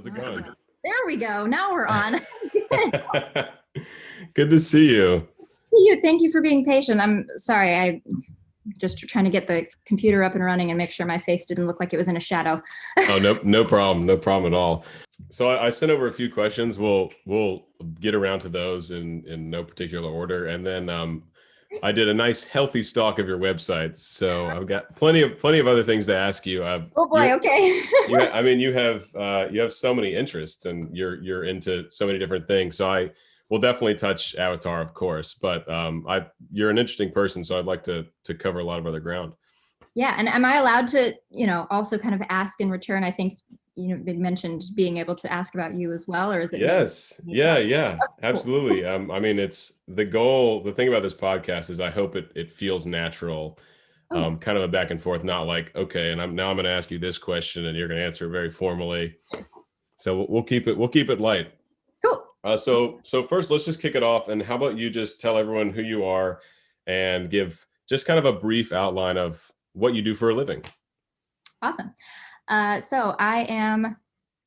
How's it going? There we go. Now we're on. Good to see you. See you. Thank you for being patient. I'm sorry. I just trying to get the computer up and running and make sure my face didn't look like it was in a shadow. Oh, no problem. No problem at all. So I sent over a few questions. We'll get around to those in no particular order. And then I did a nice healthy stalk of your websites. So I've got plenty of other things to ask you. Oh boy, okay. you have so many interests and you're into so many different things. So we'll definitely touch Avatar, of course, but you're an interesting person, so I'd like to cover a lot of other ground. Yeah, and am I allowed to, also kind of ask in return? I think, they mentioned being able to ask about you as well, or is it? Yes. Yeah, absolutely. I mean, it's the goal. The thing about this podcast is I hope it feels natural, kind of a back and forth, not like, okay, and I'm going to ask you this question and you're going to answer it very formally. So we'll keep it light. Cool. So first, let's just kick it off. And how about you just tell everyone who you are and give just kind of a brief outline of what you do for a living. Awesome. So I am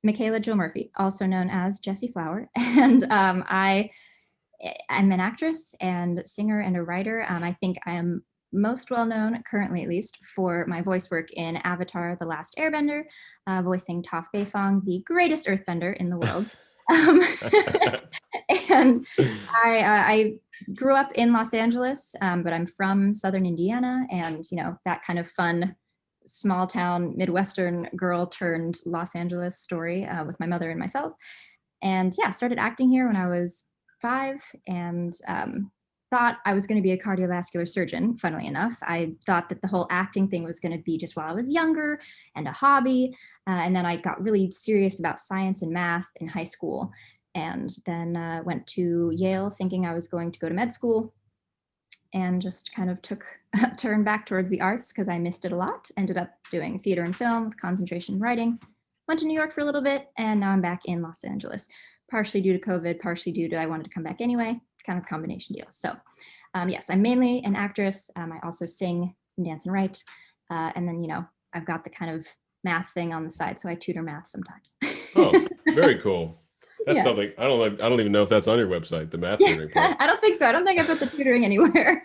Micaela Jill Murphy, also known as Jessie Flower. And I'm an actress and singer and a writer. I think I am most well known, currently at least, for my voice work in Avatar: The Last Airbender, voicing Toph, the greatest earthbender in the world. And I grew up in Los Angeles, but I'm from Southern Indiana, and that kind of fun small town Midwestern girl turned Los Angeles story with my mother and myself. And started acting here when I was 5, and thought I was going to be a cardiovascular surgeon. Funnily enough, I thought that the whole acting thing was going to be just while I was younger and a hobby. And then I got really serious about science and math in high school, and then went to Yale thinking I was going to go to med school, and just kind of took a turn back towards the arts because I missed it a lot. Ended up doing theater and film with concentration in writing. Went to New York for a little bit, and now I'm back in Los Angeles, partially due to COVID, partially due to I wanted to come back anyway, kind of combination deal. So yes, I'm mainly an actress. I also sing and dance and write. And then, I've got the kind of math thing on the side, so I tutor math sometimes. Oh, very cool. That's something I don't even know if that's on your website, the math tutoring part. I don't think so. I don't think I put the tutoring anywhere.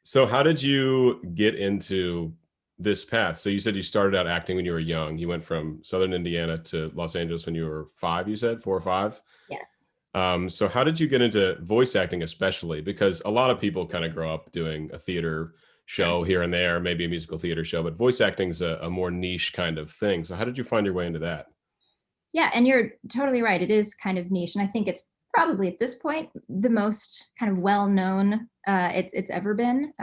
So how did you get into this path? So you said you started out acting when you were young. You went from Southern Indiana to Los Angeles when you were 5, you said 4 or 5? Yes. So how did you get into voice acting, especially? Because a lot of people kind of grow up doing a theater show here and there, maybe a musical theater show, but voice acting is a more niche kind of thing. So how did you find your way into that? Yeah, and you're totally right. It is kind of niche, and I think it's probably at this point the most kind of well-known it's ever been.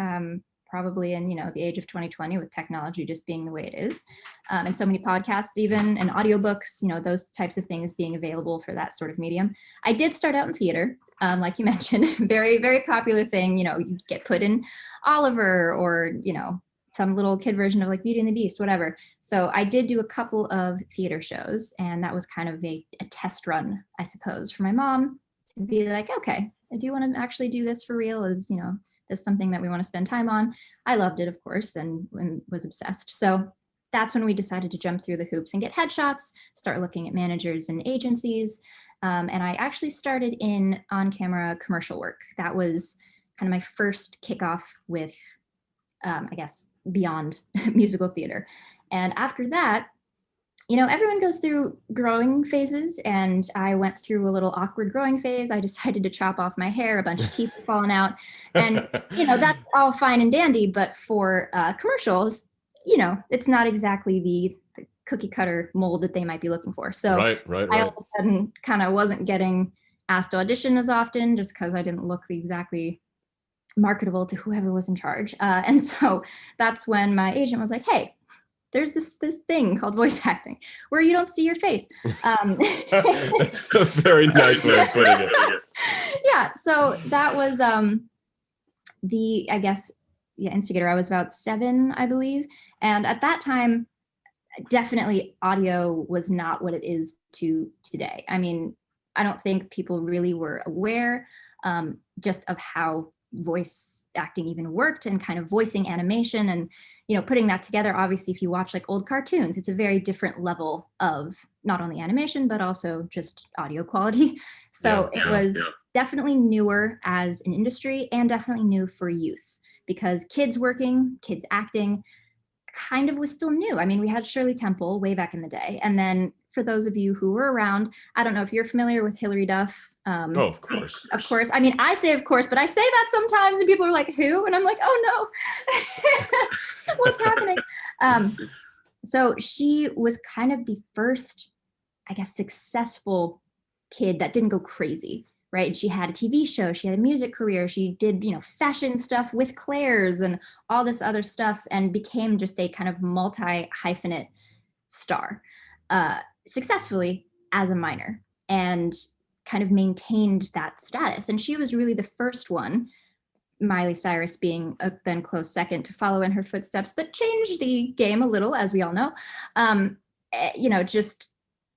Probably in the age of 2020, with technology just being the way it is, and so many podcasts even and audiobooks, those types of things being available for that sort of medium. I did start out in theater, like you mentioned, very, very popular thing. You get put in Oliver or some little kid version of like Beauty and the Beast, whatever. So I did do a couple of theater shows, and that was kind of a test run, I suppose, for my mom to be like, okay, I do want to actually do this for real. Is this something that we want to spend time on? I loved it, of course, and was obsessed. So that's when we decided to jump through the hoops and get headshots, start looking at managers and agencies. And I actually started in on-camera commercial work. That was kind of my first kickoff with, I guess, beyond musical theater. And after that, everyone goes through growing phases, and I went through a little awkward growing phase. I decided to chop off my hair, a bunch of teeth were falling out, and that's all fine and dandy, but for commercials, it's not exactly the cookie cutter mold that they might be looking for. So right. I all of a sudden kind of wasn't getting asked to audition as often, just because I didn't look exactly marketable to whoever was in charge. And so that's when my agent was like, hey, there's this thing called voice acting where you don't see your face. That's a very nice way of putting it. Yeah, so that was instigator. I was about 7, I believe. And at that time, definitely audio was not what it is today. I mean, I don't think people really were aware just of how voice acting even worked, and kind of voicing animation and, you know, putting that together. Obviously, if you watch like old cartoons, it's a very different level of not only animation, but also just audio quality. So it was definitely newer as an industry, and definitely new for youth, because kids acting kind of was still new. I mean, we had Shirley Temple way back in the day. And then for those of you who were around, I don't know if you're familiar with Hilary Duff. Oh, of course. Of course. I mean, I say of course, but I say that sometimes and people are like, who? And I'm like, oh no, what's happening? So she was kind of the first, I guess, successful kid that didn't go crazy. Right. She had a TV show, she had a music career, she did, you know, fashion stuff with Claire's and all this other stuff, and became just a kind of multi-hyphenate star, successfully as a minor, and kind of maintained that status. And she was really the first one, Miley Cyrus being a then close second, to follow in her footsteps, but changed the game a little, as we all know. You know, just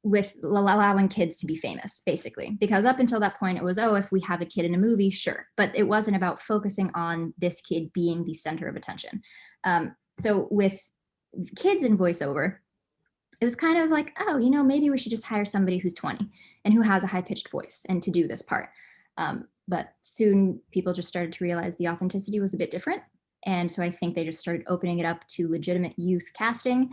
with allowing kids to be famous, basically. Because up until that point, it was, oh, if we have a kid in a movie, sure. But it wasn't about focusing on this kid being the center of attention. So with kids in voiceover, it was kind of like, oh, you know, maybe we should just hire somebody who's 20 and who has a high-pitched voice and to do this part. But soon people just started to realize the authenticity was a bit different. And so I think they just started opening it up to legitimate youth casting.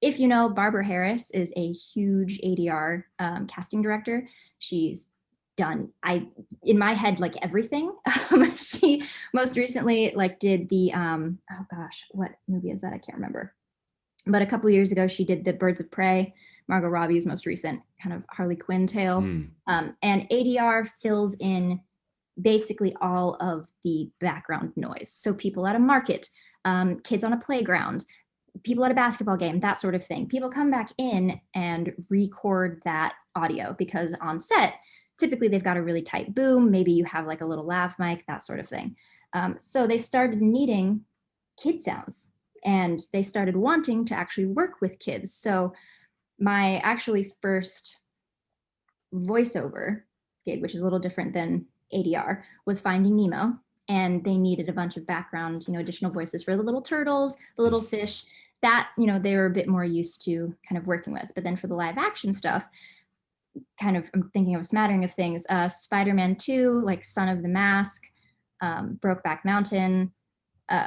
If you know, Barbara Harris is a huge ADR casting director. She's done, in my head, like everything. She most recently like did the, oh gosh, what movie is that? I can't remember. But a couple years ago, she did the Birds of Prey, Margot Robbie's most recent kind of Harley Quinn tale. And ADR fills in basically all of the background noise. So people at a market, kids on a playground, people at a basketball game, that sort of thing. People come back in and record that audio, because on set, typically they've got a really tight boom. Maybe you have like a little lav mic, that sort of thing. So they started needing kid sounds, and they started wanting to actually work with kids. So my actually first voiceover gig, which is a little different than ADR, was Finding Nemo. And they needed a bunch of background, you know, additional voices for the little turtles, the little fish, that, you know, they were a bit more used to kind of working with. But then for the live action stuff, kind of, I'm thinking of a smattering of things, Spider-Man 2, like Son of the Mask, Brokeback Mountain,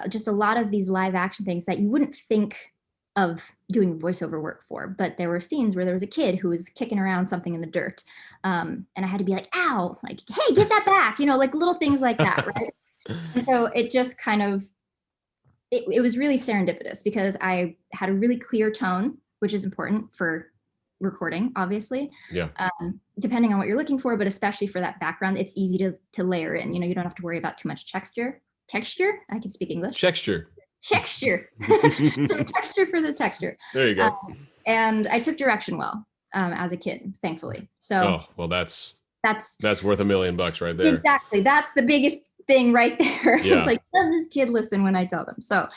just a lot of these live action things that you wouldn't think of doing voiceover work for. But there were scenes where there was a kid who was kicking around something in the dirt. And I had to be like, ow, like, hey, get that back, you know, like little things like that, right? And so it just kind of, it was really serendipitous, because I had a really clear tone, which is important for recording, obviously. Yeah. Depending on what you're looking for, but especially for that background, it's easy to layer in. You know, you don't have to worry about too much texture. I can speak English. Texture. Some texture for the texture. There you go. And I took direction well as a kid, thankfully. So, oh, well, that's worth $1 million right there. Exactly. That's the biggest thing right there. Yeah. It's like, does this kid listen when I tell them? So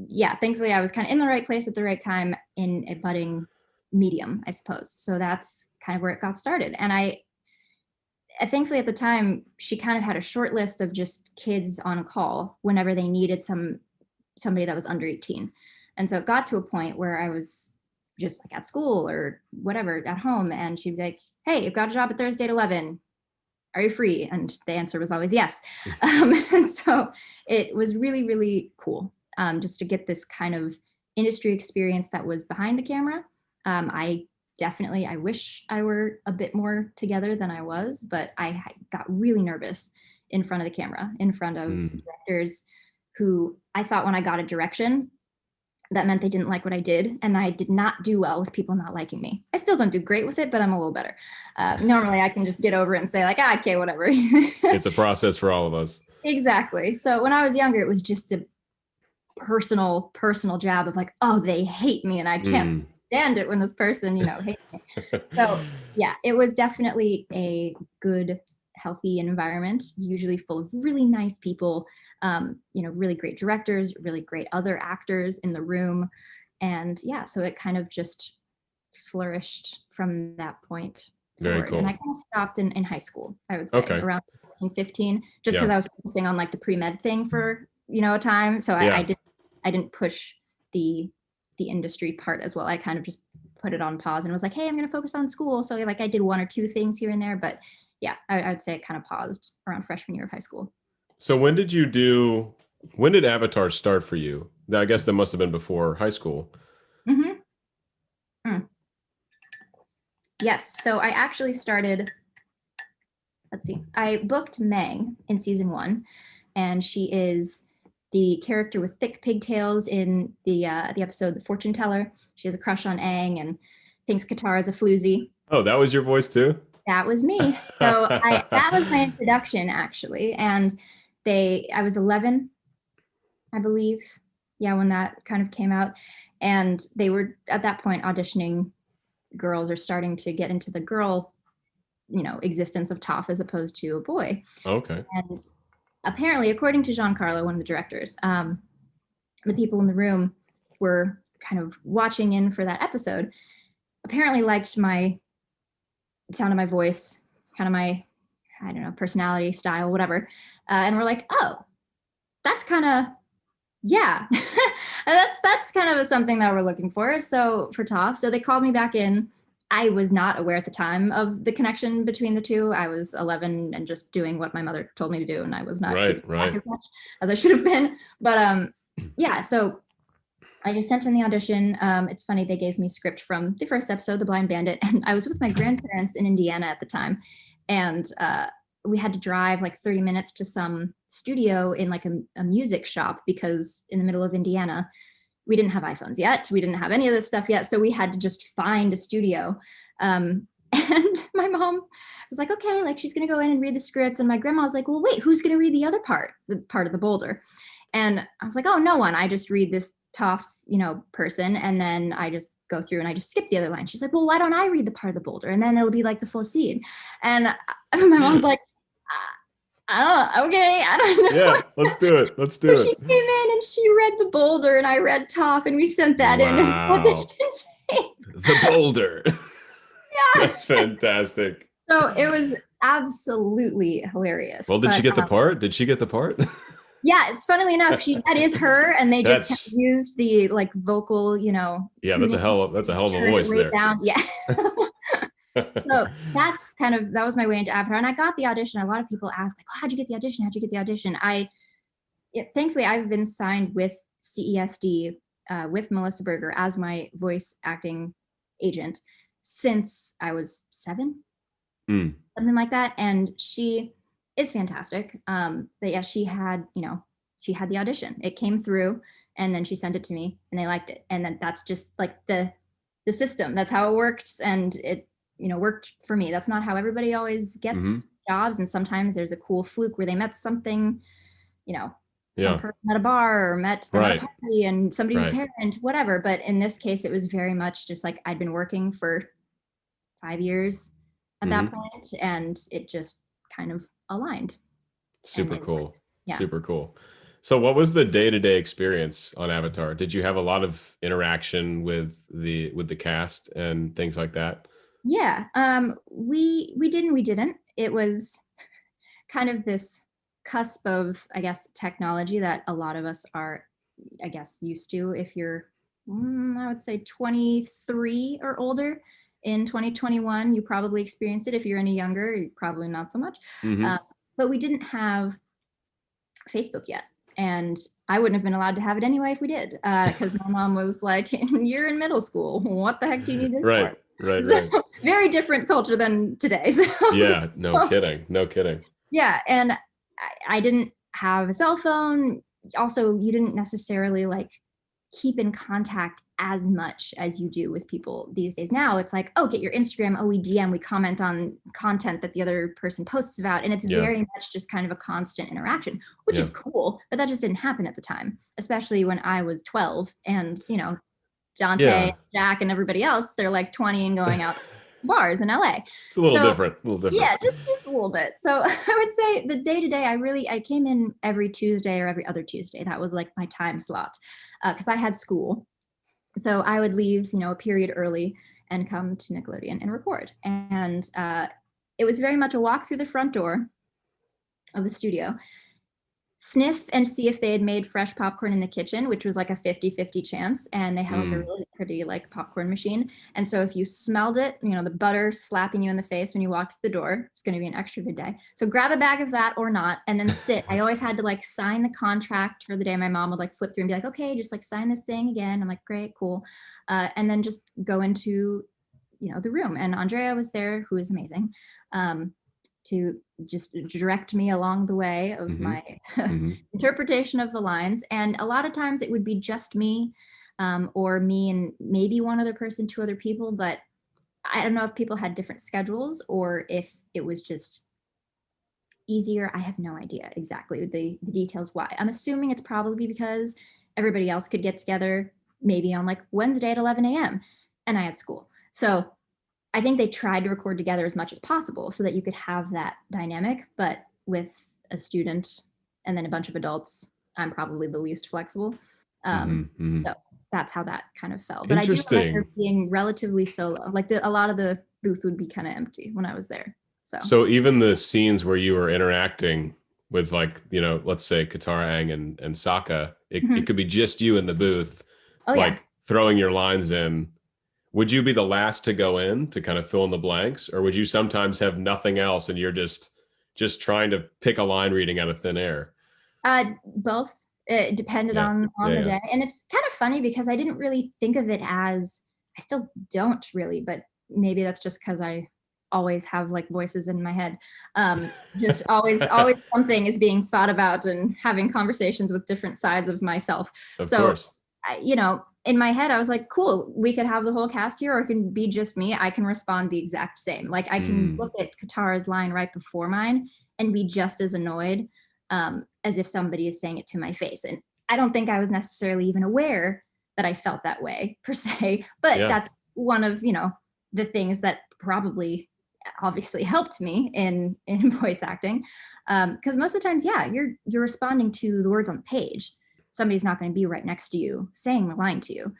yeah, thankfully I was kind of in the right place at the right time in a budding medium, I suppose. So that's kind of where it got started. And I thankfully at the time, she kind of had a short list of just kids on call whenever they needed somebody that was under 18. And so it got to a point where I was just like at school or whatever at home, and she'd be like, hey, you've got a job at Thursday at 11. Are you free? And the answer was always yes. And so it was really, really cool just to get this kind of industry experience that was behind the camera. I wish I were a bit more together than I was, but I got really nervous in front of the camera, in front of directors who I thought when I got a direction, that meant they didn't like what I did. And I did not do well with people not liking me. I still don't do great with it, but I'm a little better. Normally I can just get over it and say like, okay, whatever. It's a process for all of us. Exactly. So when I was younger, it was just a personal jab of like, oh, they hate me and I can't stand it when this person, you know, hates me. So yeah, it was definitely a good, healthy environment, usually full of really nice people, you know, really great directors, really great other actors in the room. And yeah, so it kind of just flourished from that point forward. Very cool. And I kind of stopped in high school, I would say, around 14, 15, just because I was focusing on like the pre-med thing for, a time. So I didn't push the industry part as well. I kind of just put it on pause and was like, hey, I'm going to focus on school. So like I did 1 or 2 things here and there, but yeah, I would say it kind of paused around freshman year of high school. So when did Avatar start for you? I guess that must have been before high school. Mm-hmm. Yes. So I actually started, I booked Meg in season 1, and she is the character with thick pigtails in the episode The Fortune Teller. She has a crush on Aang and thinks Katara's a floozy. Oh, that was your voice too? That was me. So that was my introduction, actually. And I was 11, I believe. Yeah, when that kind of came out. And they were at that point auditioning girls, or starting to get into the girl, existence of Toph as opposed to a boy. Okay. And apparently, according to Giancarlo, one of the directors, the people in the room were kind of watching in for that episode, apparently liked my sound of my voice, kind of my, I don't know, personality, style, whatever. And we're like, oh, that's kind of, yeah, that's kind of something that we're looking for. So for Toph, so they called me back in. I was not aware at the time of the connection between the two. I was 11 and just doing what my mother told me to do, and I was not keeping back as much as I should have been. But yeah, so I just sent in the audition. It's funny, they gave me script from the first episode, The Blind Bandit, and I was with my grandparents in Indiana at the time, and we had to drive like 30 minutes to some studio in like a music shop, because in the middle of Indiana, we didn't have iPhones yet. We didn't have any of this stuff yet. So we had to just find a studio. And my mom was like, okay, like she's going to go in and read the script. And my grandma was like, well, wait, who's going to read the other part, the part of the boulder? And I was like, oh, no one. I just read this Toph, person. And then I just go through and I just skip the other line. She's like, well, why don't I read the part of the boulder? And then it'll be like the full scene. And my mom's like, okay, I don't know. Yeah, let's do it. She came in and she read the boulder, and I read Toph, and we sent that in as audition tape. The boulder. Yeah. That's fantastic. So it was absolutely hilarious. Well, did she get the part? Did she get the part? Yeah, it's funnily enough, that is her, and they just kind of used the like vocal, Yeah, that's a hell of a voice there. Down. Yeah. So that was my way into Avatar, and I got the audition. A lot of people ask, like, oh, how'd you get the audition? Thankfully, I've been signed with CESD, with Melissa Berger as my voice acting agent since I was 7, something like that. And she is fantastic. But yeah, she had the audition. It came through, and then she sent it to me, and they liked it. And then that's just like the system. That's how it worked, and it worked for me. That's not how everybody always gets jobs. And sometimes there's a cool fluke where they met something, some person at a bar, or met them at a party, and somebody's a parent, whatever. But in this case, it was very much just like I'd been working for 5 years at that point, and it just kind of aligned. Super cool. Yeah. Super cool. So what was the day-to-day experience on Avatar? Did you have a lot of interaction with the cast and things like that? Yeah, we did and we didn't. It was kind of this cusp of, I guess, technology that a lot of us are, I guess, used to. If you're, I would say 23 or older in 2021, you probably experienced it. If you're any younger, probably not so much. But we didn't have Facebook yet. And I wouldn't have been allowed to have it anyway if we did, because my mom was like, you're in middle school. What the heck do you need this for? Right. Very different culture than today. So, yeah, no kidding. Yeah, and I didn't have a cell phone. Also, you didn't necessarily like keep in contact as much as you do with people these days. Now it's like, oh, get your Instagram, oh, we DM, we comment on content that the other person posts about. And it's very much just kind of a constant interaction, which is cool, but that just didn't happen at the time, especially when I was 12 and, Dante, Jack, and everybody else, they're like 20 and going out bars in LA. It's a little different. Yeah, just a little bit. So I would say the day-to-day, I came in every Tuesday or every other Tuesday. That was like my time slot, because I had school. So I would leave, a period early and come to Nickelodeon and record. And it was very much a walk through the front door, of the studio, sniff and see if they had made fresh popcorn in the kitchen, which was like a 50-50 chance. And they had like a really pretty like popcorn machine. And so if you smelled it, you know, the butter slapping you in the face when you walked through the door, it's going to be an extra good day. So grab a bag of that or not, and then sit. I always had to like sign the contract for the day. My mom would like flip through and be like, okay, just like sign this thing again. I'm like, great, cool. And then just go into, you know, the room. And Andrea was there, who is amazing. To just direct me along the way of my interpretation of the lines. And a lot of times it would be just me, or me and maybe one other person, two other people, but I don't know if people had different schedules or if it was just easier. I have no idea exactly the details why. I'm assuming it's probably because everybody else could get together maybe on like Wednesday at 11 a.m. and I had school. So I think they tried to record together as much as possible so that you could have that dynamic. But with a student and then a bunch of adults, I'm probably the least flexible. So that's how that kind of fell. But I do remember being relatively solo. Like a lot of the booth would be kind of empty when I was there. So even the scenes where you were interacting with, like, you know, let's say Katara Aang and Sokka, it could be just you in the booth, throwing your lines in. Would you be the last to go in to kind of fill in the blanks, or would you sometimes have nothing else and you're just trying to pick a line reading out of thin air? Both. It depended on the day. And it's kind of funny because I didn't really think of it as, I still don't really, but maybe that's just because I always have like voices in my head. Just always something is being thought about and having conversations with different sides of myself. Of course. You know, in my head, I was like, cool, we could have the whole cast here, or it can be just me. I can respond the exact same. Like I can look at Katara's line right before mine and be just as annoyed as if somebody is saying it to my face. And I don't think I was necessarily even aware that I felt that way per se, but that's one of, you know, the things that probably obviously helped me in voice acting. Because most of the times, you're responding to the words on the page. Somebody's not going to be right next to you saying the line to you.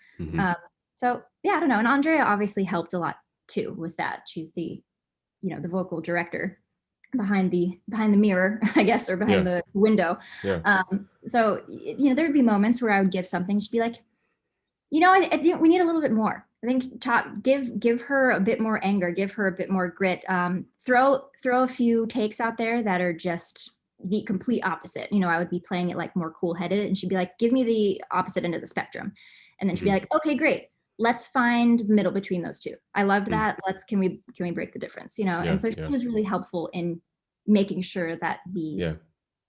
So yeah, I don't know. And Andrea obviously helped a lot too with that. She's the, you know, the vocal director behind the mirror, I guess, or behind the window. So, you know, there'd be moments where I would give something. She'd be like, you know, I think we need a little bit more. I think give her a bit more anger, give her a bit more grit. Throw a few takes out there that are just the complete opposite. You know, I would be playing it like more cool-headed, and she'd be like, give me the opposite end of the spectrum. And then she'd be like, okay, great. Let's find middle between those two. I loved that. Can we break the difference? You know? And so she was really helpful in making sure that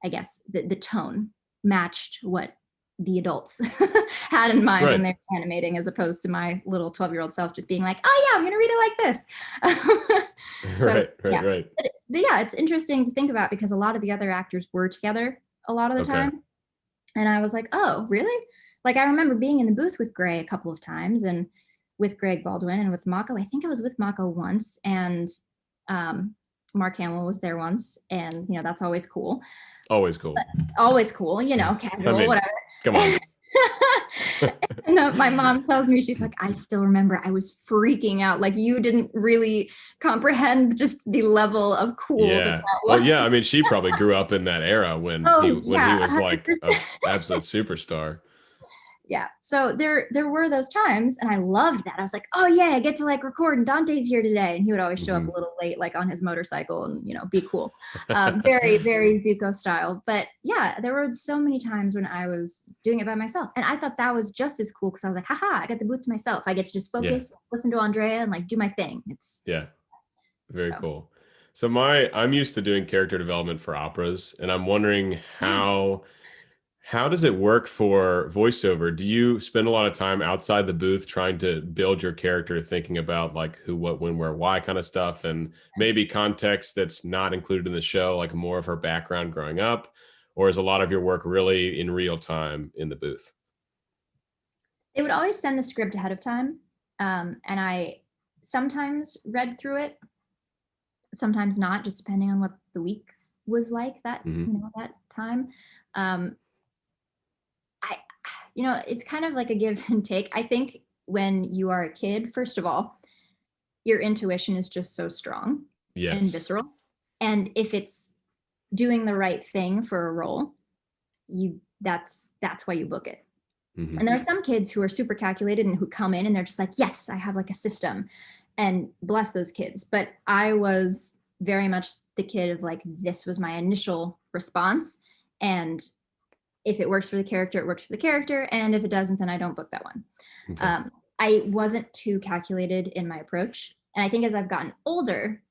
I guess the tone matched what the adults had in mind when they were animating, as opposed to my little 12-year-old self just being like, oh yeah, I'm going to read it like this. Right. But yeah, it's interesting to think about because a lot of the other actors were together a lot of the time. And I was like, oh, really? Like I remember being in the booth with Gray a couple of times and with Greg Baldwin and with Mako. I think I was with Mako once, and Mark Hamill was there once, and you know, that's always cool. Always cool. You know, casual, I mean, whatever. Come on. And my mom tells me, she's like, I still remember I was freaking out. Like you didn't really comprehend just the level of cool that was. Well, yeah, I mean, she probably grew up in that era when he was like an absolute superstar. Yeah. So there were those times, and I loved that. I was like, oh yeah, I get to like record, and Dante's here today. And he would always show up a little late, like on his motorcycle, and you know, be cool. Very, very Zuko style. But yeah, there were so many times when I was doing it by myself. And I thought that was just as cool because I was like, haha, I got the booth to myself. I get to just focus, listen to Andrea, and like do my thing. It's very cool. So I'm used to doing character development for operas, and I'm wondering how does it work for voiceover? Do you spend a lot of time outside the booth trying to build your character, thinking about like who, what, when, where, why kind of stuff, and maybe context that's not included in the show, like more of her background growing up? Or is a lot of your work really in real time in the booth? They would always send the script ahead of time. And I sometimes read through it, sometimes not, just depending on what the week was like that, you know, that time. You know, it's kind of like a give and take. I think when you are a kid, first of all, your intuition is just so strong and visceral. And if it's doing the right thing for a role, that's why you book it. Mm-hmm. And there are some kids who are super calculated and who come in and they're just like, yes, I have like a system, and bless those kids. But I was very much the kid of like, this was my initial response. And if it works for the character, it works for the character. And if it doesn't, then I don't book that one. Okay. I wasn't too calculated in my approach. And I think as I've gotten older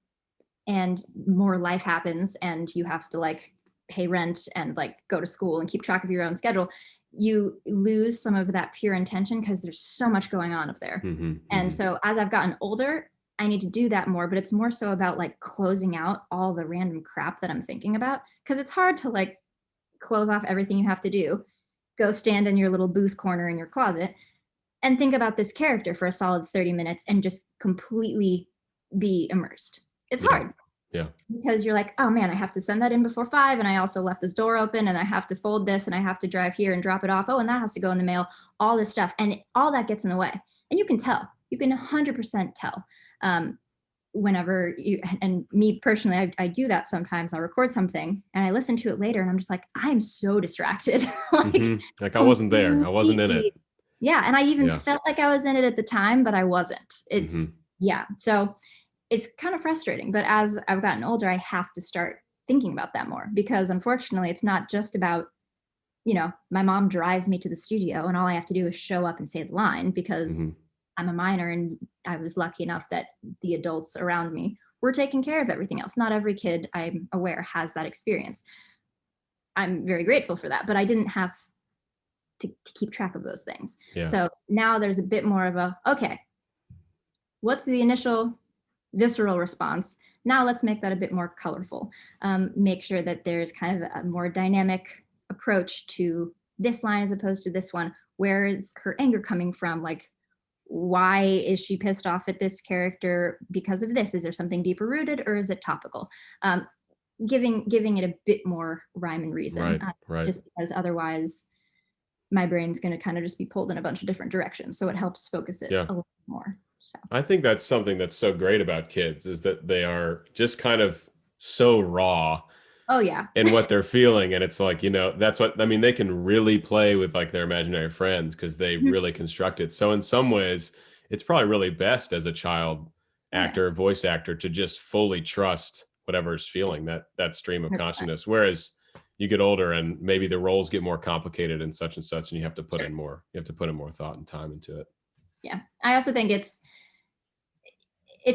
and more life happens and you have to like pay rent and like go to school and keep track of your own schedule, you lose some of that pure intention because there's so much going on up there. Mm-hmm. And so as I've gotten older, I need to do that more, but it's more so about like closing out all the random crap that I'm thinking about, because it's hard to like close off everything you have to do, go stand in your little booth corner in your closet and think about this character for a solid 30 minutes and just completely be immersed. It's hard. Yeah. Because you're like, oh man, I have to send that in before 5. And I also left this door open and I have to fold this and I have to drive here and drop it off. Oh, and that has to go in the mail, all this stuff. And all that gets in the way. And you can tell, you can 100% tell. Whenever you, and me personally, I do that sometimes. I'll record something and I listen to it later and I'm just like, I'm so distracted. Like I wasn't there. I wasn't in it. Yeah. And I even felt like I was in it at the time, but I wasn't. It's, So it's kind of frustrating. But as I've gotten older, I have to start thinking about that more, because unfortunately, it's not just about, my mom drives me to the studio and all I have to do is show up and say the line because I'm a minor and I was lucky enough that the adults around me were taking care of everything else. Not every kid, I'm aware, has that experience. I'm very grateful for that, but I didn't have to keep track of those things. Yeah. So now there's a bit more of a, okay, what's the initial visceral response? Now let's make that a bit more colorful. Make sure that there's kind of a more dynamic approach to this line as opposed to this one. Where is her anger coming from? Like, why is she pissed off at this character because of this? Is there something deeper rooted or is it topical? Giving it a bit more rhyme and reason, right. Just because otherwise my brain's going to kind of just be pulled in a bunch of different directions. So it helps focus it a little more. So I think that's something that's so great about kids is that they are just kind of so raw. Oh yeah. And what they're feeling. And it's like, that's what, I mean, they can really play with like their imaginary friends because they really construct it. So in some ways, it's probably really best as a child actor, voice actor, to just fully trust whatever's feeling that stream of consciousness. Whereas you get older and maybe the roles get more complicated and such, and you have to put in more, thought and time into it. Yeah. I also think it's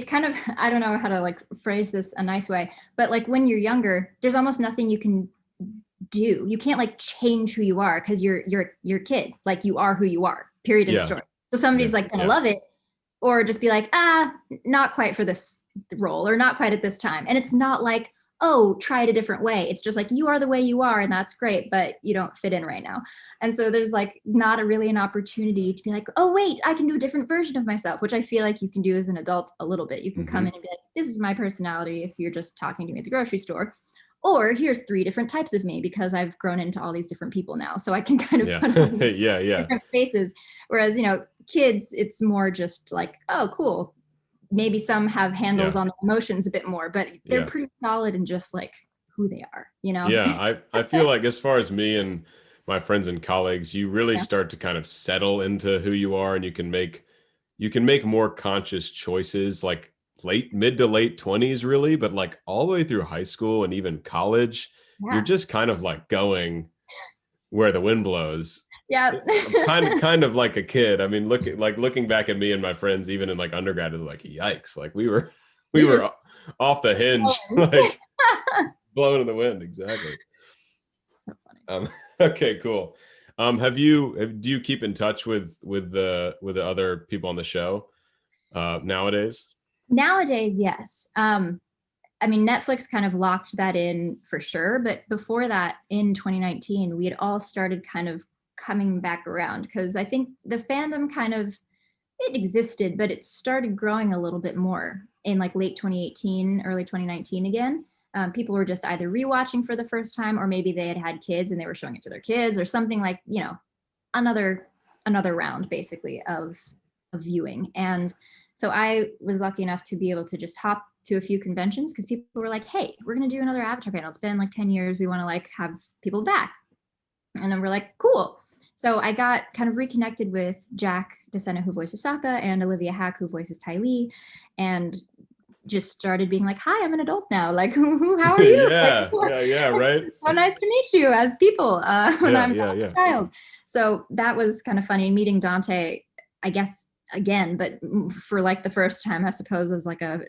kind of, I don't know how to like phrase this a nice way, but like when you're younger, there's almost nothing you can do. You can't like change who you are because you're a kid. Like you are who you are, period in the story. So somebody's like gonna love it or just be like, not quite for this role or not quite at this time. And it's not like, oh, try it a different way. It's just like, you are the way you are and that's great, but you don't fit in right now. And so there's like not really an opportunity to be like, oh, wait, I can do a different version of myself, which I feel like you can do as an adult a little bit. You can come in and be like, this is my personality if you're just talking to me at the grocery store. Or here's 3 different types of me because I've grown into all these different people now. So I can kind of put on different faces. Whereas, kids, it's more just like, oh, cool. Maybe some have handles on the emotions a bit more, but they're pretty solid in just like who they are, Yeah, I feel like as far as me and my friends and colleagues, you really start to kind of settle into who you are, and you can make more conscious choices like mid to late 20s really, but like all the way through high school and even college, you're just kind of like going where the wind blows. Yeah. kind of like a kid. I mean, looking back at me and my friends, even in like undergrad, it was like, yikes. Like we were off the hinge, like blowing in the wind. Exactly. So funny. Okay, cool. Do you keep in touch with the other people on the show nowadays? Nowadays, yes. I mean, Netflix kind of locked that in for sure. But before that, in 2019, we had all started kind of coming back around because I think the fandom it existed, but it started growing a little bit more in like late 2018, early 2019 again. People were just either rewatching for the first time or maybe they had kids and they were showing it to their kids or something like, another round basically of viewing. And So I was lucky enough to be able to just hop to a few conventions because people were like, hey, we're going to do another Avatar panel. It's been like 10 years. We want to like have people back. And then we're like, cool. So I got kind of reconnected with Jack DeSena, who voices Sokka, and Olivia Hack, who voices Ty Lee, and just started being like, hi, I'm an adult now. Like, how are you? Yeah, like, yeah, right. It's so nice to meet you as people when I'm not yeah. a child. So that was kind of funny. Meeting Dante, I guess, again, but for like the first time, I suppose, as like a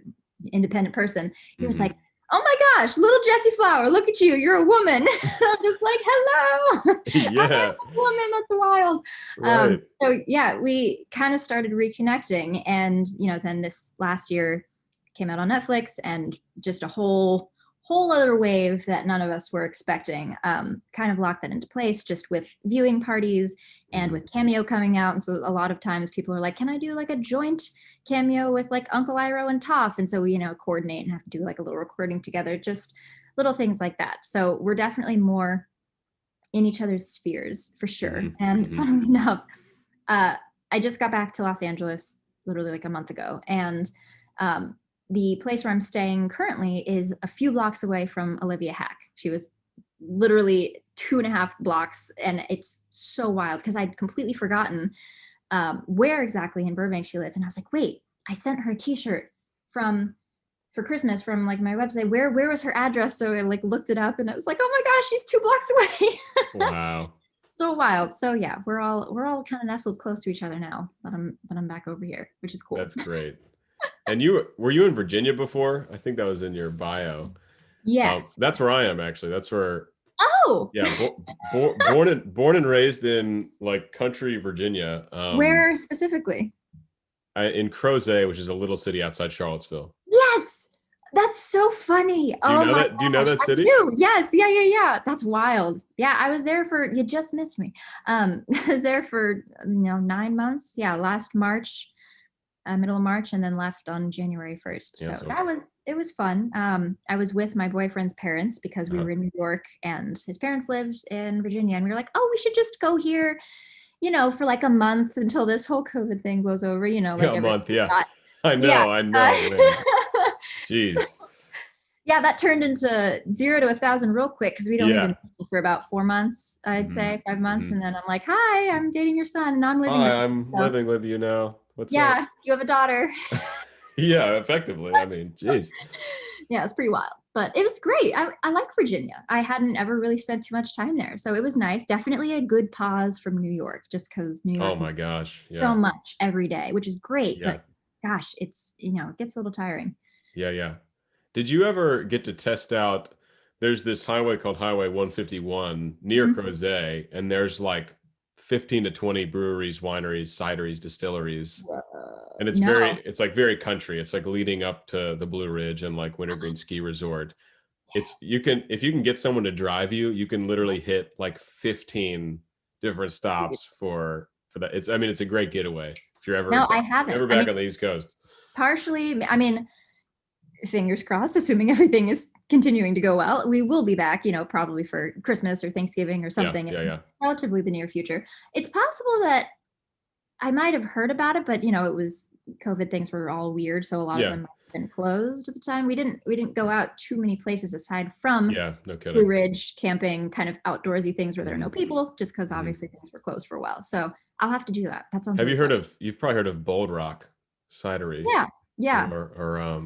independent person, he was like, oh my gosh, little Jessie Flower, look at you, you're a woman. I'm just like, hello. Yeah. I'm a woman, that's wild. Right. So yeah, we kind of started reconnecting, and then this last year came out on Netflix, and just a whole other wave that none of us were expecting kind of locked that into place, just with viewing parties and with Cameo coming out. And so a lot of times people are like, can I do like a joint cameo with like Uncle Iroh and Toph? And so we coordinate and have to do like a little recording together, just little things like that. So we're definitely more in each other's spheres for sure. And funnily enough, I just got back to Los Angeles literally like a month ago, and the place where I'm staying currently is a few blocks away from Olivia Hack. She was literally 2.5 blocks, and it's so wild because I'd completely forgotten where exactly in Burbank she lived. And I was like, wait, I sent her a t-shirt for Christmas from like my website. Where was her address? So I like looked it up, and I was like, oh my gosh, she's 2 blocks away. Wow. So wild. So yeah, we're all kind of nestled close to each other now that I'm back over here, which is cool. That's great. And were you in Virginia before? I think that was in your bio. Yes. That's where I am actually. That's where. Oh. Yeah, born and raised in like country Virginia. Where specifically? In Crozet, which is a little city outside Charlottesville. Yes, that's so funny. Do you Oh know my that? Do you know gosh, that I city? do. Yes, yeah. That's wild. Yeah, I was there for. You just missed me. I was there for 9 months. Yeah, last March, middle of March, and then left on January 1st. Yeah, So it was fun. I was with my boyfriend's parents because we were in New York, and his parents lived in Virginia, and we were like, oh, we should just go here, for like a month until this whole COVID thing blows over. Like a month. Yeah, got, I know. Man. Jeez. Yeah, that turned into 0 to 1,000 real quick because we'd only been for about 4 months, I'd say 5 months, and then I'm like, "Hi, I'm dating your son, and I'm living with you." I'm living with you now. What's up? Yeah, you have a daughter. Yeah, effectively. I mean, geez. Yeah, it's pretty wild, but it was great. I like Virginia. I hadn't ever really spent too much time there, so it was nice. Definitely a good pause from New York, just because New York. Oh my gosh, yeah. So much every day, which is great, Yeah. but gosh, it's it gets a little tiring. Yeah. Did you ever get to test out? There's this highway called Highway 151 near Crozet, and there's like 15 to 20 breweries, wineries, cideries, distilleries. And it's like very country. It's like leading up to the Blue Ridge and like Wintergreen Ski Resort. If you can get someone to drive you, you can literally hit like 15 different stops for that. It's a great getaway if you're ever I haven't. Ever back on the East Coast. Partially, fingers crossed, assuming everything is continuing to go well, we will be back, probably for Christmas or Thanksgiving or something in relatively the near future. It's possible that I might have heard about it, but it was COVID, things were all weird, so a lot of them have been closed at the time. We didn't go out too many places aside from no kidding. Blue Ridge camping, kind of outdoorsy things where there are no people, just because obviously things were closed for a while. So I'll have to do that. That sounds. Have you heard of? You've probably heard of Bold Rock Cidery. Yeah. Or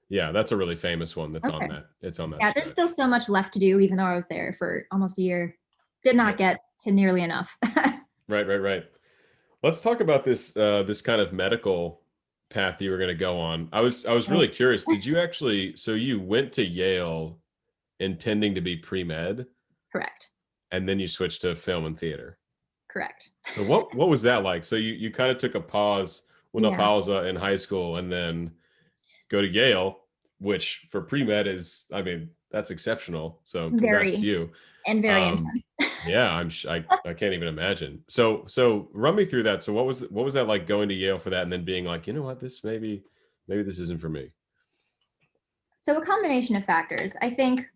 yeah, that's a really famous one. That's on that. It's on that. Yeah, there's still so much left to do, even though I was there for almost a year. Did not get to nearly enough. Right. Let's talk about this this kind of medical path you were going to go on. I was really curious. Did you actually? So you went to Yale intending to be pre-med? Correct. And then you switched to film and theater. Correct. So what was that like? So you kind of took a pause, una pausa in high school, and then go to Yale, which for pre-med is, that's exceptional. So congrats to you. And very intense. Yeah, I can't even imagine. So run me through that. So what was that like going to Yale for that, and then being like, you know what, this maybe this isn't for me? So a combination of factors. I think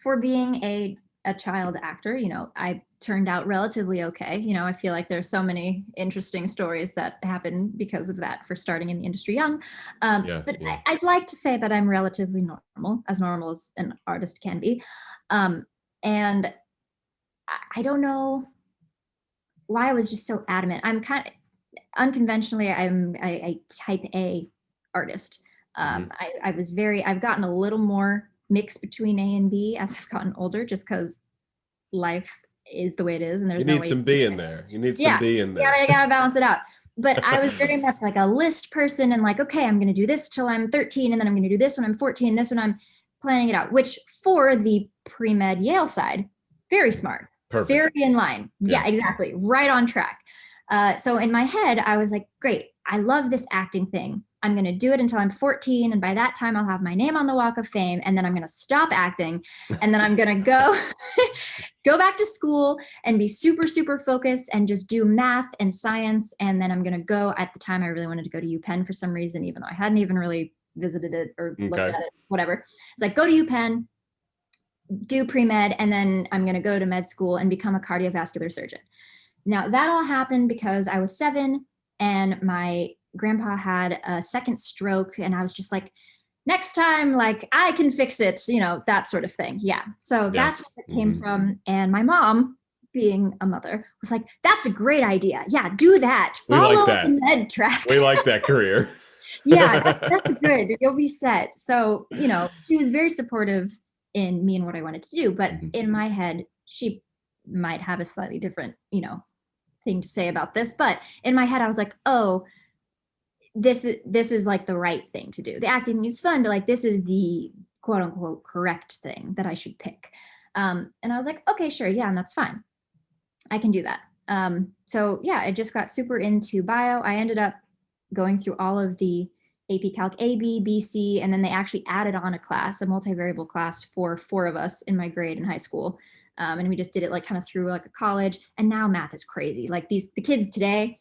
for being a a child actor, you know, I turned out relatively okay. You know, I feel like there's so many interesting stories that happen because of that for starting in the industry young. But I'd like to say that I'm relatively normal as an artist can be. And I don't know why I was just so adamant. I'm kind of unconventionally, I'm a type A artist. I've gotten a little more mix between A and B as I've gotten older, just because life is the way it is, and there's no way. Some B in there. You need some B in there. Yeah, you gotta balance it out. But I was very much like a list person, and like, okay, I'm gonna do this till I'm 13, and then I'm gonna do this when I'm 14, this when I'm planning it out. Which for the pre-med Yale side, very smart, perfect, very in line. Yeah, exactly, right on track. So in my head, I was like, great, I love this acting thing. I'm going to do it until I'm 14. And by that time, I'll have my name on the Walk of Fame. And then I'm going to stop acting. And then I'm going to go back to school and be super, super focused and just do math and science. And then I'm going to go, at the time, I really wanted to go to UPenn for some reason, even though I hadn't even really visited it or looked at it, whatever. It's like, go to UPenn, do pre-med, and then I'm going to go to med school and become a cardiovascular surgeon. Now, that all happened because I was 7 and my grandpa had a second stroke, and I was just like, next time, like, I can fix it, you know, that sort of thing. Yeah. So that's where it came from. And my mom, being a mother, was like, that's a great idea. Yeah, do that. Follow the med track. We like that career. Yeah, that's good. You'll be set. So, you know, she was very supportive in me and what I wanted to do. But in my head, she might have a slightly different, you know, thing to say about this. But in my head, I was like, oh, this is like the right thing to do. The acting is fun, but like, this is the quote unquote correct thing that I should pick. And I was like, okay, sure. Yeah. And that's fine. I can do that. So yeah, I just got super into bio. I ended up going through all of the AP Calc A, B, B, C, and then they actually added on a class, a multivariable class for 4 of us in my grade in high school. And we just did it like kind of through like a college. And now math is crazy. Like the kids today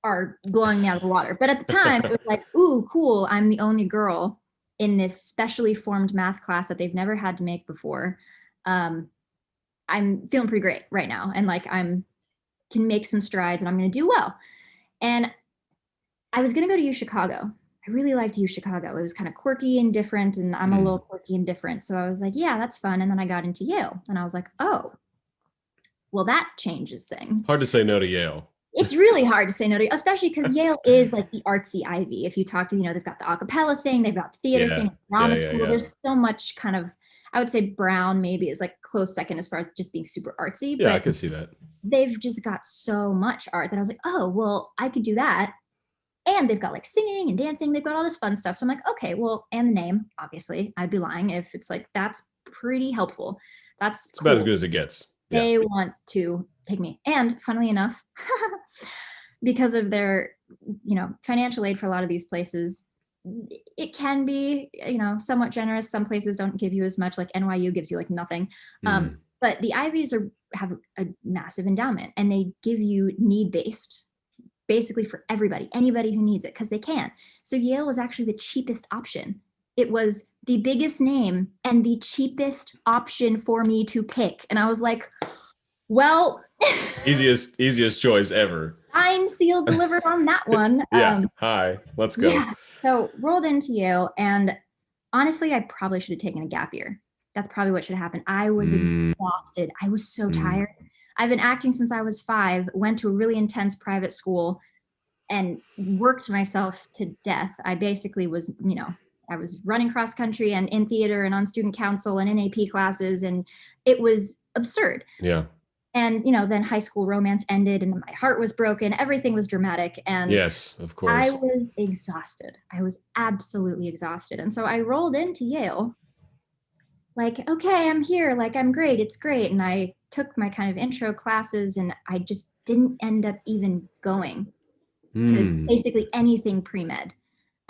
are blowing me out of the water. But at the time it was like, ooh, cool. I'm the only girl in this specially formed math class that they've never had to make before. I'm feeling pretty great right now. And like, can make some strides and I'm going to do well. And I was going to go to U Chicago. I really liked U Chicago. It was kind of quirky and different, and I'm a little quirky and different. So I was like, yeah, that's fun. And then I got into Yale, and I was like, oh, well, that changes things. Hard to say no to Yale. It's really hard to say no to, especially because Yale is like the artsy Ivy. If you talk to, you know, they've got the a cappella thing, they've got theater thing, drama school. There's so much kind of, I would say Brown maybe is like close second as far as just being super artsy. Yeah, I can see that. They've just got so much art that I was like, oh, well, I could do that. And they've got like singing and dancing. They've got all this fun stuff. So I'm like, okay, well, and the name, obviously, I'd be lying if it's like, that's pretty helpful. That's cool. About as good as it gets. They want to take me. And funnily enough, because of their, you know, financial aid for a lot of these places, it can be, you know, somewhat generous. Some places don't give you as much, like NYU gives you like nothing. But the Ivies have a massive endowment, and they give you need-based, basically for everybody, anybody who needs it, because they can. So Yale was actually the cheapest option. It was the biggest name and the cheapest option for me to pick. And I was like, well, easiest choice ever. Signed, sealed, delivered on that one. Hi, let's go. Yeah. So rolled into Yale, and honestly, I probably should have taken a gap year. That's probably what should have happened. I was exhausted. I was so tired. I've been acting since I was 5, went to a really intense private school and worked myself to death. I basically was, you know, I was running cross country and in theater and on student council and in AP classes, and it was absurd. Yeah. And, you know, then high school romance ended and my heart was broken. Everything was dramatic. And yes, of course. I was exhausted. I was absolutely exhausted. And so I rolled into Yale like, okay, I'm here. Like, I'm great. It's great. And I took my kind of intro classes, and I just didn't end up even going to basically anything pre-med.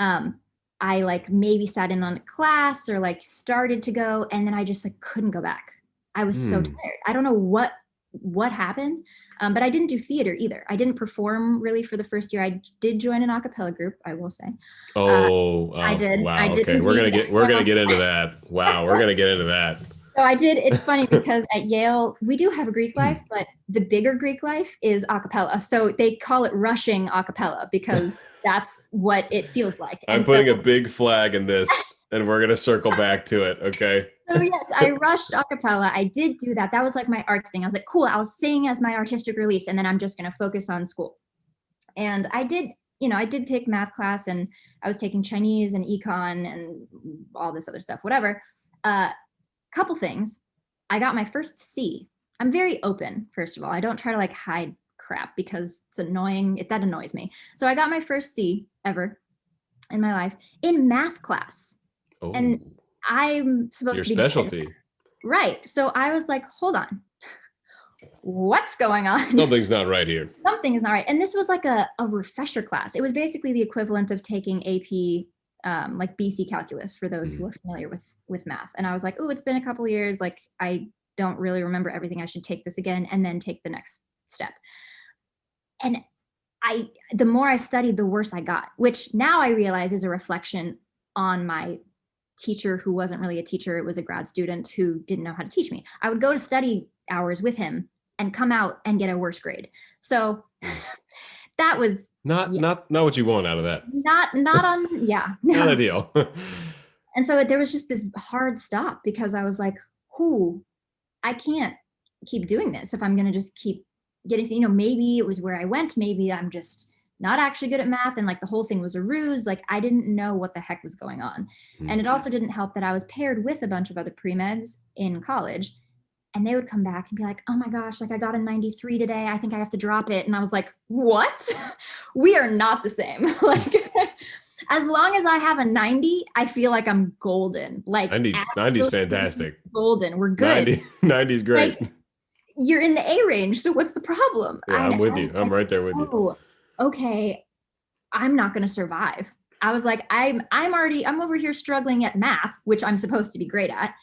I like maybe sat in on a class or like started to go, and then I just like couldn't go back. I was so tired. I don't know what happened, but I didn't do theater either. I didn't perform really for the first year. I did join an a cappella group, I will say. I did. Wow. Okay, we're gonna get into that. Wow, we're gonna get into that. So I did. It's funny because at Yale, we do have a Greek life, but the bigger Greek life is a cappella. So they call it rushing a cappella because that's what it feels like. I'm And so, putting a big flag in this, and we're gonna circle back to it. Okay. so yes, I rushed a cappella. I did do that. That was like my arts thing. I was like, cool, I'll sing as my artistic release, and then I'm just going to focus on school. And I did, I did take math class, and I was taking Chinese and econ and all this other stuff, whatever. Couple things. I got my first C. I'm very open, first of all. I don't try to like hide crap because it's annoying. That annoys me. So I got my first C ever in my life in math class. Oh, and I'm supposed your to be specialty. Right. So I was like, hold on. What's going on? Something's not right here. Something is not right. And this was like a refresher class. It was basically the equivalent of taking AP like BC calculus for those who are familiar with math. And I was like, oh, it's been a couple of years. Like I don't really remember everything. I should take this again and then take the next step. And the more I studied, the worse I got, which now I realize is a reflection on my teacher who wasn't really a teacher. It was a grad student who didn't know how to teach me. I would go to study hours with him and come out and get a worse grade. So that was not what you want out of that. Not on, yeah. Not ideal. And so there was just this hard stop because I was like, I can't keep doing this if I'm going to just keep getting, maybe it was where I went. Maybe I'm just not actually good at math. And like the whole thing was a ruse. Like I didn't know what the heck was going on. And it also didn't help that I was paired with a bunch of other pre-meds in college. And they would come back and be like, oh my gosh, like I got a 93 today. I think I have to drop it. And I was like, what? We are not the same. Like as long as I have a 90, I feel like I'm golden. Like 90's fantastic. Golden. We're good. 90's great. Like, you're in the A range. So what's the problem? Yeah, I'm with you. I'm right there with you. Okay. I'm not going to survive. I was like, I'm over here struggling at math, which I'm supposed to be great at.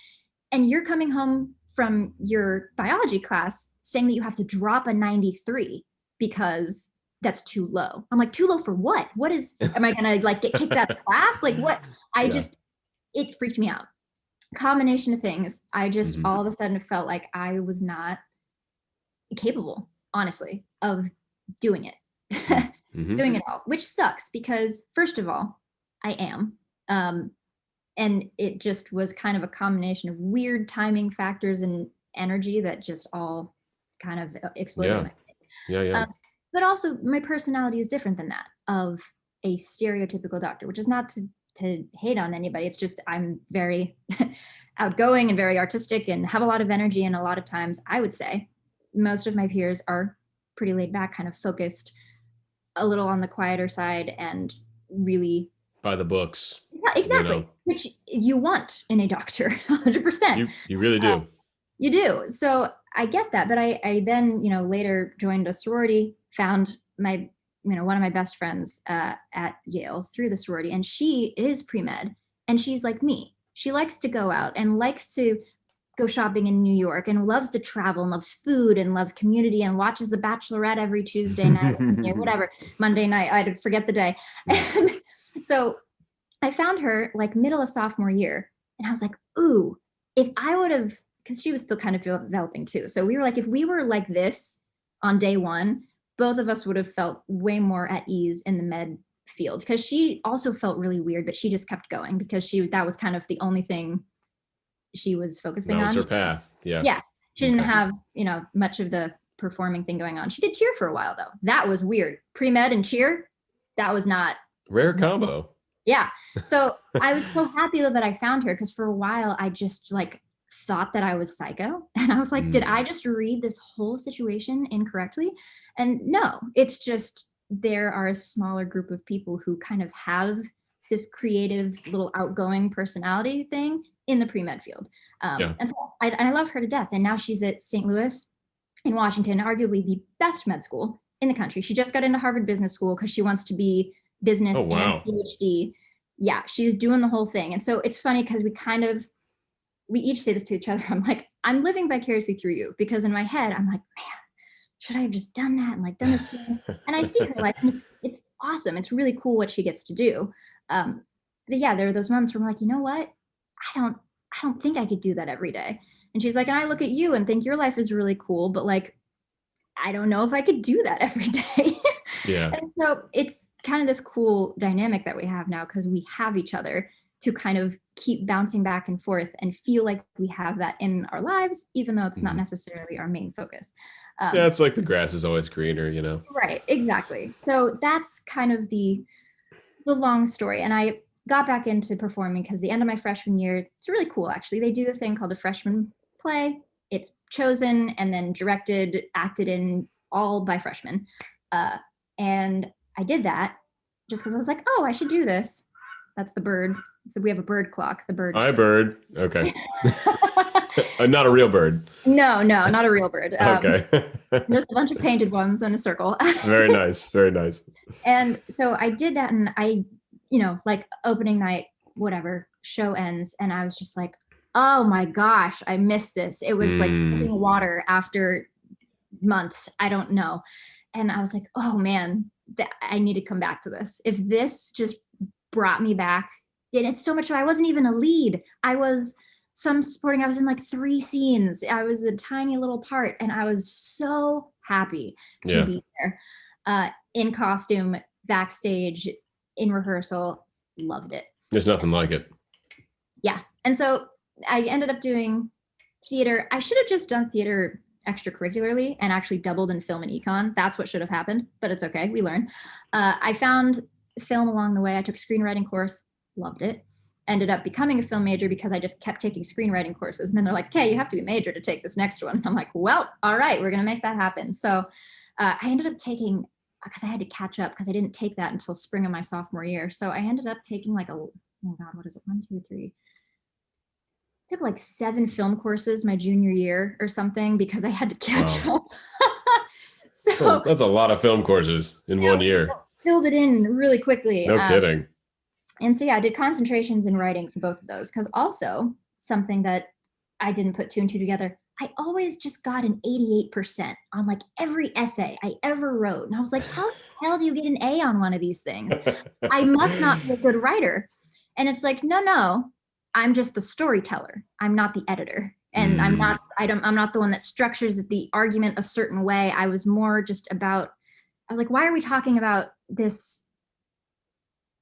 And you're coming home from your biology class saying that you have to drop a 93 because that's too low. I'm like, too low for what? Am I going to like get kicked out of class? Like what? It freaked me out. Combination of things. I just all of a sudden felt like I was not capable, honestly, of doing it, doing it all, which sucks because first of all, I am. And it just was kind of a combination of weird timing factors and energy that just all kind of exploded. Yeah. But also my personality is different than that of a stereotypical doctor, which is not to hate on anybody. It's just I'm very outgoing and very artistic and have a lot of energy. And a lot of times I would say most of my peers are pretty laid back, kind of focused, a little on the quieter side and really by the books. Yeah, exactly. Which you want in a doctor, 100%. You really do. You do. So I get that. But I then, later joined a sorority, found my, one of my best friends at Yale through the sorority. And she is pre-med. And she's like me. She likes to go out and likes to go shopping in New York and loves to travel and loves food and loves community and watches The Bachelorette every Tuesday night, whatever, Monday night, I'd forget the day. And so I found her like middle of sophomore year and I was like, ooh, if I would have, because she was still kind of developing too. So we were like, if we were like this on day one, both of us would have felt way more at ease in the med field because she also felt really weird, but she just kept going because that was kind of the only thing she was focusing on. That was her path. Yeah. Yeah. She didn't have, much of the performing thing going on. She did cheer for a while though. That was weird. Pre-med and cheer. That was not. Rare combo. Yeah. So I was so happy that I found her because for a while I just like thought that I was psycho. And I was like, did I just read this whole situation incorrectly? And no, it's just there are a smaller group of people who kind of have this creative little outgoing personality thing in the pre-med field. And so I love her to death. And now she's at St. Louis in Washington, arguably the best med school in the country. She just got into Harvard Business School because she wants to be business and PhD. Yeah, she's doing the whole thing. And so it's funny because we each say this to each other. I'm like, I'm living vicariously through you because in my head, I'm like, man, should I have just done that and like done this thing? And I see her life and it's awesome. It's really cool what she gets to do. But yeah, there are those moments where I'm like, you know what? I don't think I could do that every day. And she's like, and I look at you and think your life is really cool, but like, I don't know if I could do that every day. Yeah. And so it's kind of this cool dynamic that we have now because we have each other to kind of keep bouncing back and forth and feel like we have that in our lives, even though it's not necessarily our main focus. Yeah, it's like the grass is always greener, you know? Right, exactly. So that's kind of the long story. And I got back into performing because the end of my freshman year, it's really cool actually. They do the thing called a freshman play. It's chosen and then directed, acted in all by freshmen. And I did that just because I was like, oh, I should do this. That's the bird. So we have a bird clock. The bird. Hi, bird. Okay. Not a real bird. No, not a real bird. Okay. Just a bunch of painted ones in a circle. Very nice. Very nice. And so I did that, and I, like opening night, whatever, show ends, and I was just like, oh my gosh, I missed this. It was like drinking water after months. I don't know. And I was like, oh man, I need to come back to this. If this just brought me back, and it's so much so I wasn't even a lead. I was I was in like 3 scenes. I was a tiny little part, and I was so happy to be there, in costume, backstage, in rehearsal. Loved it. There's nothing like it. Yeah. And so I ended up doing theater. I should have just done theater extracurricularly and actually doubled in film and econ. That's what should have happened, but it's okay. We learn. I found film along the way. I took a screenwriting course, loved it. Ended up becoming a film major because I just kept taking screenwriting courses. And then they're like, okay, you have to be a major to take this next one. I'm like, well, all right, we're going to make that happen. So I ended up taking, because I had to catch up because I didn't take that until spring of my sophomore year. So I ended up taking like oh God, what is it? 1, 2, 3. I took like 7 film courses my junior year or something because I had to catch up. So that's a lot of film courses in 1 year. Filled it in really quickly. No kidding. And so, I did concentrations in writing for both of those, because also something that I didn't put 2 and 2 together, I always just got an 88% on like every essay I ever wrote. And I was like, how the hell do you get an A on one of these things? I must not be a good writer. And it's like, no, I'm just the storyteller. I'm not the editor. And I'm not the one that structures the argument a certain way. I was more just about, I was like, why are we talking about this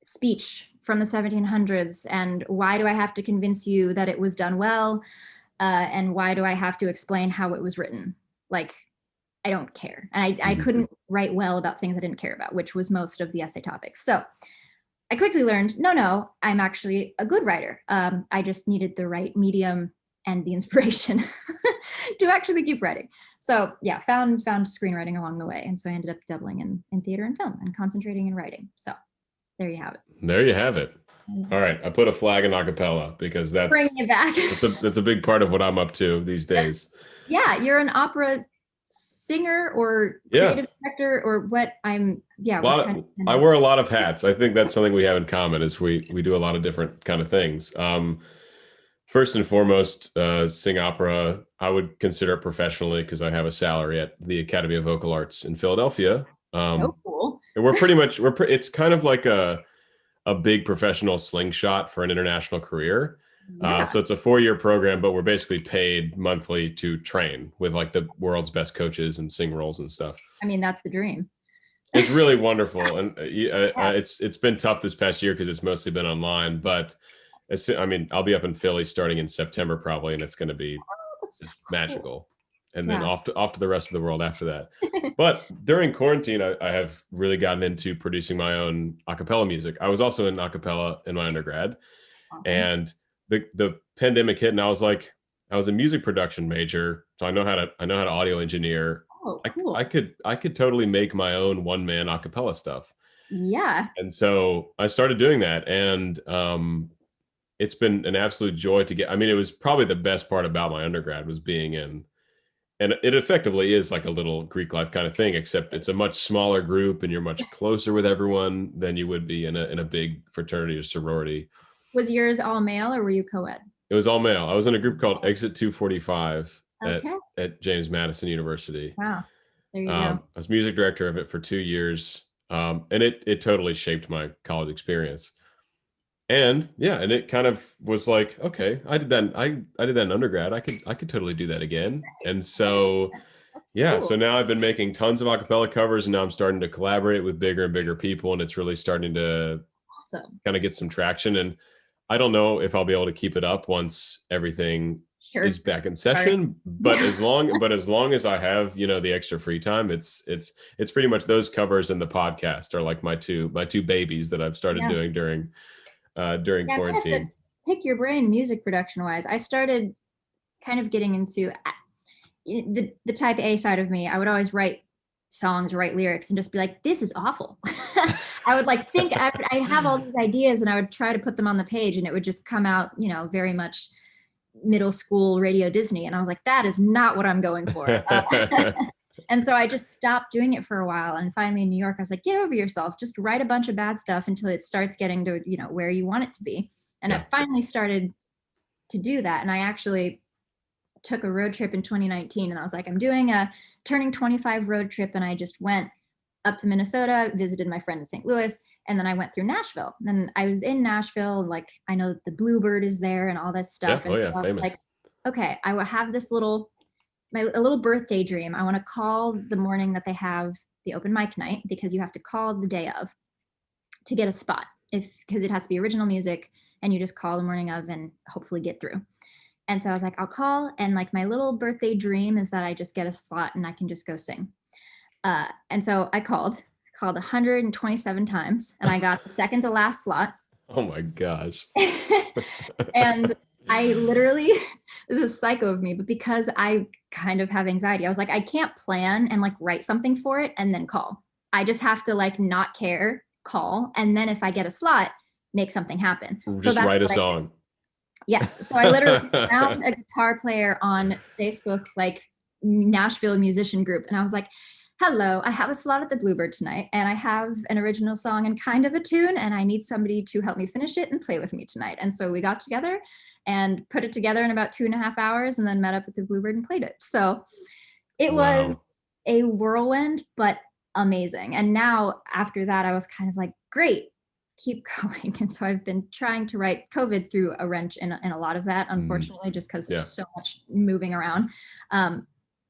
speech from the 1700s? And why do I have to convince you that it was done well? And why do I have to explain how it was written? Like, I don't care. And I couldn't write well about things I didn't care about, which was most of the essay topics. So I quickly learned, no, I'm actually a good writer. I just needed the right medium and the inspiration to actually keep writing. So yeah, found screenwriting along the way. And so I ended up doubling in theater and film and concentrating in writing. So there you have it. There you have it. All right. I put a flag in acapella because bringing it back. That's a big part of what I'm up to these days. Yeah. You're an opera singer or creative director or what? I wear a lot of hats. I think that's something we have in common is we do a lot of different kind of things. First and foremost, sing opera, I would consider it professionally because I have a salary at the Academy of Vocal Arts in Philadelphia. So cool. And it's kind of like a big professional slingshot for an international career. Yeah. So it's a 4-year program, but we're basically paid monthly to train with like the world's best coaches and sing roles and stuff. I mean, that's the dream. It's really wonderful. And it's been tough this past year because it's mostly been online, but I'll be up in Philly starting in September probably, and it's going to be magical. And then off to the rest of the world after that. But during quarantine, I have really gotten into producing my own a cappella music. I was also in a cappella in my undergrad, and the pandemic hit, and I was a music production major, so I know how to audio engineer. Oh, cool. I could totally make my own one-man a cappella stuff. Yeah. And so I started doing that, and it's been an absolute joy to get. I mean, it was probably the best part about my undergrad was being in. And it effectively is like a little Greek life kind of thing, except it's a much smaller group and you're much closer with everyone than you would be in a big fraternity or sorority. Was yours all male or were you co-ed? It was all male. I was in a group called Exit 245 at James Madison University. Wow. There you go. I was music director of it for 2 years. And it totally shaped my college experience. And yeah, and it kind of was like, okay, I did that. I did that in undergrad. I could totally do that again. And so That's yeah, so cool. now I've been making tons of acapella covers, and now I'm starting to collaborate with bigger and bigger people, and it's really starting to Awesome. kind of get some traction. And I don't know if I'll be able to keep it up once everything is Sure. back in Sorry. session. But as long as I have, the extra free time, it's pretty much those covers and the podcast are like my two babies that I've started Yeah. doing during Yeah, I'm gonna have to quarantine. pick your brain music production wise. I started kind of getting into the type A side of me. I would always write songs, write lyrics, and just be like, "This is awful." I would like think I'd have all these ideas, and I would try to put them on the page, and it would just come out, very much middle school Radio Disney. And I was like, "That is not what I'm going for." And so I just stopped doing it for a while. And finally in New York, I was like, get over yourself. Just write a bunch of bad stuff until it starts getting to, where you want it to be. And Yeah. I finally started to do that. And I actually took a road trip in 2019. And I was like, I'm doing a turning 25 road trip. And I just went up to Minnesota, visited my friend in St. Louis. And then I went through Nashville. And I was in Nashville, like I know that the Bluebird is there and all this Yeah. stuff. Oh And so yeah. I was Famous. like, okay, I will have this a little birthday dream. I want to call the morning that they have the open mic night, because you have to call the day of to get a spot, because it has to be original music, and you just call the morning of and hopefully get through. And so I was like, I'll call, and like my little birthday dream is that I just get a slot and I can just go sing. And so I called 127 times, and I got the second to last slot. Oh my gosh. And I literally, this is psycho of me, but because I kind of have anxiety, I was like, I can't plan and like write something for it and then call. I just have to like not care, call. And then if I get a slot, make something happen. So Just that's write a what I did. song. Yes. So I literally found a guitar player on Facebook, like Nashville musician group. And I was like, hello, I have a slot at the Bluebird tonight, and I have an original song and kind of a tune, and I need somebody to help me finish it and play with me tonight. And so we got together and put it together in about 2.5 hours, and then met up at the Bluebird and played it. So it was Wow. a whirlwind, but amazing. And now after that, I was kind of like, great, keep going. And so I've been trying to write. COVID threw a wrench in a lot of that, Mm, unfortunately, just because yeah. there's so much moving around.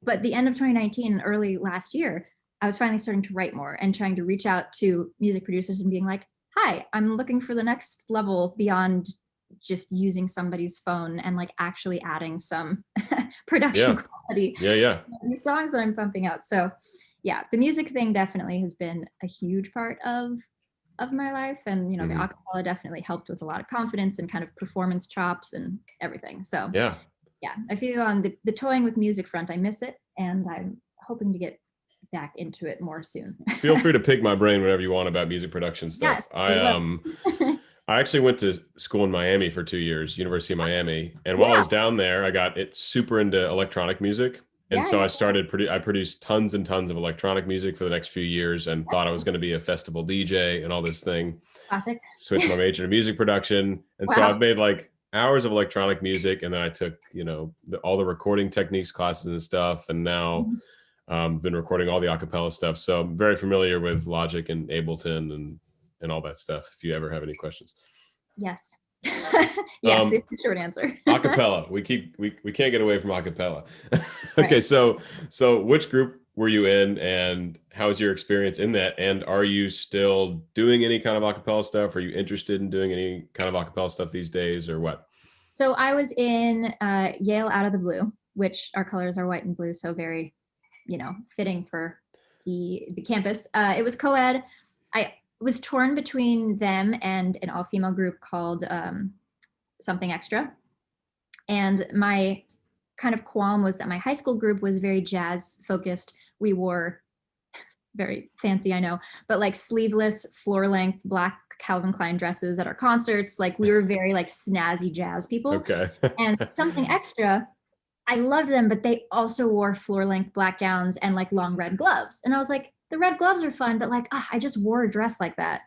But the end of 2019 and early last year, I was finally starting to write more and trying to reach out to music producers and being like, hi, I'm looking for the next level beyond just using somebody's phone and like actually adding some production Yeah. quality Yeah. Yeah. to these songs that I'm pumping out. So yeah, the music thing definitely has been a huge part of my life. And the Hmm. acapella definitely helped with a lot of confidence and kind of performance chops and everything. So Yeah. yeah, I feel on the toying with music front, I miss it, and I'm hoping to get back into it more soon. Feel free to pick my brain whenever you want about music production Yes, stuff. I I will. I actually went to school in Miami for 2 years, University of Miami, and while I Yeah, was down there, I got it super into electronic music, and yeah, so yeah, I produced tons and tons of electronic music for the next few years, and thought I was going to be a festival DJ and all this thing. classic. Switched my major to music production, and so Wow. I've made like hours of electronic music, and then I took all the recording techniques classes and stuff, and now been recording all the acapella stuff. So I'm very familiar with Logic and Ableton and all that stuff. If you ever have any questions. Yes. Yes, Um, it's the short answer. acapella. We can't get away from acapella. Right. Okay, so which group were you in, and how was your experience in that? And are you still doing any kind of acapella stuff? Are you interested in doing any kind of acapella stuff these days, or what? So I was in Yale Out of the Blue, which our colors are white and blue, so very, fitting for the campus. It was co-ed. I was torn between them and an all-female group called Something Extra. And my kind of qualm was that my high school group was very jazz focused. We wore very fancy, I know, but like sleeveless, floor length, black Calvin Klein dresses at our concerts. Like we were very like snazzy jazz people. Okay. And Something Extra, I loved them, but they also wore floor length black gowns and like long red gloves. And I was like, the red gloves are fun, but like, I just wore a dress like that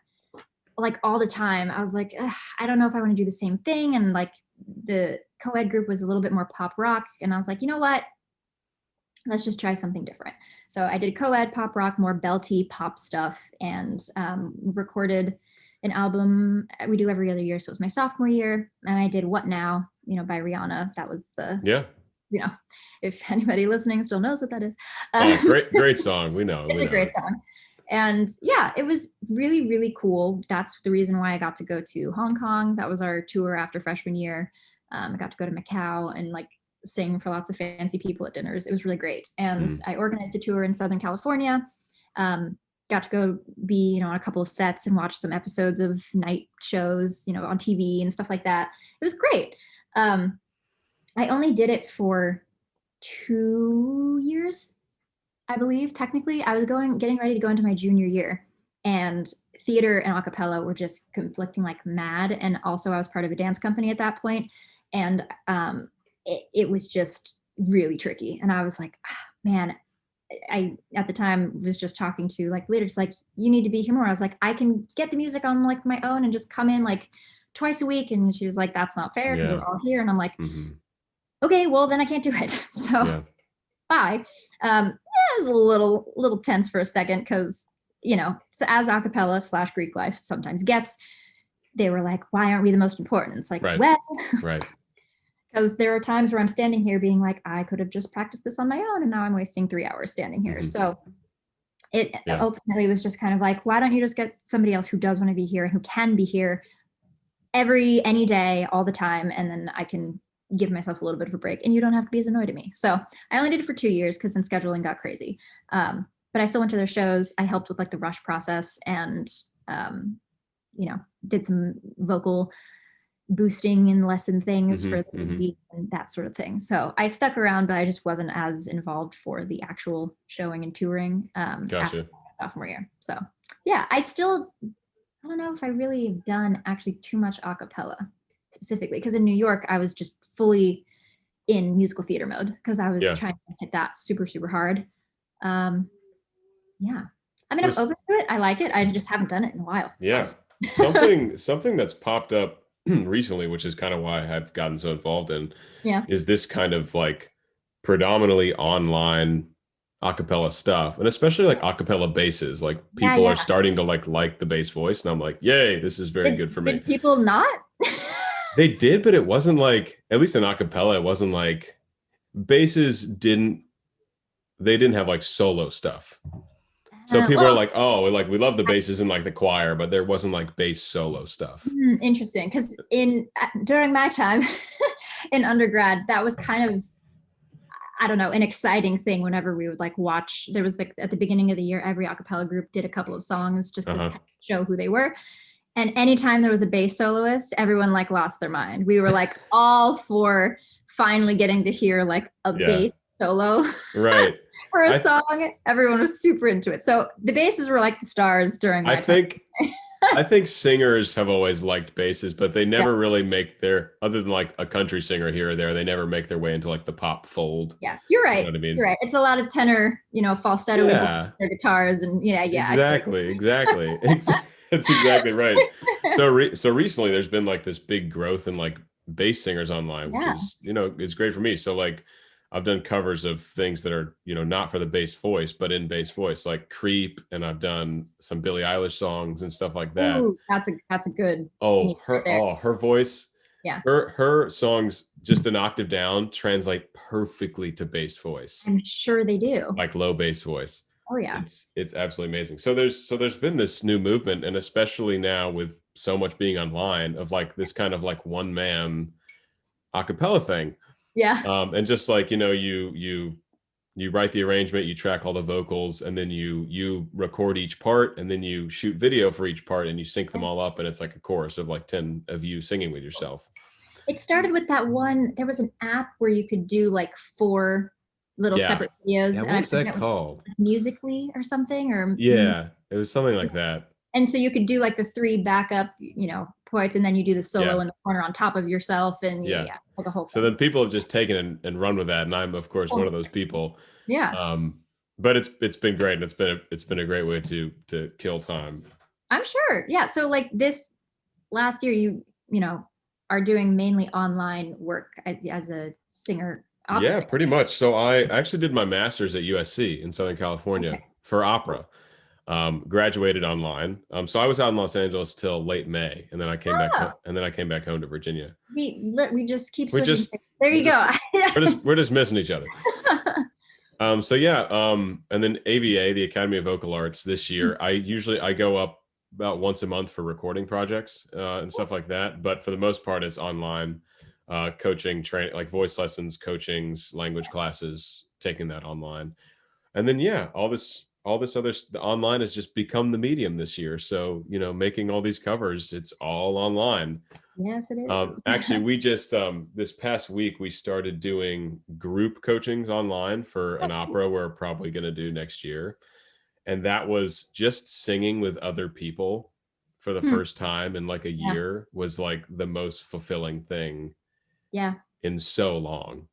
like all the time. I was like, I don't know if I want to do the same thing. And like the co-ed group was a little bit more pop rock. And I was like, you know what? Let's just try something different. So I did co-ed pop rock, more belty pop stuff, and recorded an album we do every other year. So it was my sophomore year, and I did What Now, by Rihanna. That was the, if anybody listening still knows what that is. Oh, great song. We know. It's a great song. And yeah, it was really, really cool. That's the reason why I got to go to Hong Kong. That was our tour after freshman year. I got to go to Macau and like sing for lots of fancy people at dinners. It was really great. And I organized a tour in Southern California. Got to go be, on a couple of sets and watch some episodes of night shows, on TV and stuff like that. It was great. I only did it for 2 years, I believe. Technically, I was getting ready to go into my junior year, and theater and a cappella were just conflicting like mad. And also I was part of a dance company at that point. And it was just really tricky. And I was like, man, I, at the time, was just talking to like leaders, like, you need to be here more. I was like, I can get the music on like my own and just come in like twice a week. And she was like, that's not fair because we're all here. And I'm like, okay, well then I can't do it. So bye. It was a little tense for a second because, so as a cappella / Greek life sometimes gets, they were like, why aren't we the most important? It's like, well, because there are times where I'm standing here being like, I could have just practiced this on my own, and now I'm wasting 3 hours standing here. So it ultimately was just kind of like, why don't you just get somebody else who does want to be here and who can be here any day, all the time, and then I can give myself a little bit of a break, and you don't have to be as annoyed at me. So I only did it for 2 years because then scheduling got crazy. But I still went to their shows. I helped with like the rush process and, did some vocal boosting and lesson things for the week and that sort of thing. So I stuck around, but I just wasn't as involved for the actual showing and touring after my sophomore year. So yeah, I don't know if I really have done actually too much a cappella specifically, because in New York, I was just fully in musical theater mode because I was trying to hit that super, super hard. I'm open to it. I like it. I just haven't done it in a while. Yeah. Something that's popped up recently, which is kind of why I've gotten so involved in, is this kind of like predominantly online acapella stuff, and especially like acapella basses. Like people are starting to like the bass voice, and I'm like, yay, this is very good for me. Did people not? They did, but it wasn't like, at least in acapella, it wasn't like basses didn't have like solo stuff. So people are like, oh, like we love the basses in like the choir, but there wasn't like bass solo stuff. Interesting, because during my time in undergrad, that was kind of, I don't know, an exciting thing. Whenever we would like watch, there was like at the beginning of the year, every a cappella group did a couple of songs just to kind of show who they were. And anytime there was a bass soloist, everyone like lost their mind. We were like all for finally getting to hear like a bass solo. Right. For a song, everyone was super into it. So the basses were like the stars during my time. I think singers have always liked basses, but they never really make other than like a country singer here or there, they never make their way into like the pop fold. Yeah, you're right. You know what I mean? You're right. It's a lot of tenor, falsetto their guitars, and Exactly. That's exactly right. So recently there's been like this big growth in like bass singers online, which is, is great for me. So like I've done covers of things that are, not for the bass voice, but in bass voice, like Creep, and I've done some Billie Eilish songs and stuff like that. Ooh, that's a good. Her voice. Yeah. Her songs just an octave down translate perfectly to bass voice. I'm sure they do. Like low bass voice. Oh yeah. It's absolutely amazing. So there's been this new movement, and especially now with so much being online, of like this kind of like one man a cappella thing. Yeah. And just like, you write the arrangement, you track all the vocals, and then you record each part, and then you shoot video for each part, and you sync them all up, and it's like a chorus of like 10 of you singing with yourself. It started with that one, there was an app where you could do like 4 little separate videos. Yeah, what was that called? Musically or something, or it was something like that. And so you could do like the 3 backup, points, and then you do the solo in the corner on top of yourself, and like a whole thing. So then people have just taken and run with that, and I'm of course one of those people. Yeah. But it's been great, and it's been a great way to kill time. I'm sure. Yeah. So like this last year, you are doing mainly online work as a singer. Yeah, pretty much. So I actually did my master's at USC in Southern California for opera. Graduated online. So I was out in Los Angeles till late May, and then I came back. And then I came back home to Virginia. We just keep We switching. just There you go. we're just missing each other. So yeah, and then AVA, the Academy of Vocal Arts, this year, I go up about once a month for recording projects and stuff like that. But for the most part, it's online coaching, training, like voice lessons, coachings, language classes, taking that online. And then yeah, all this other the online has just become the medium this year. So making all these covers, it's all online. Yes, it is. Actually, we just this past week we started doing group coachings online for an opera we're probably going to do next year, and that was just singing with other people for the first time in like a year was like the most fulfilling thing in so long.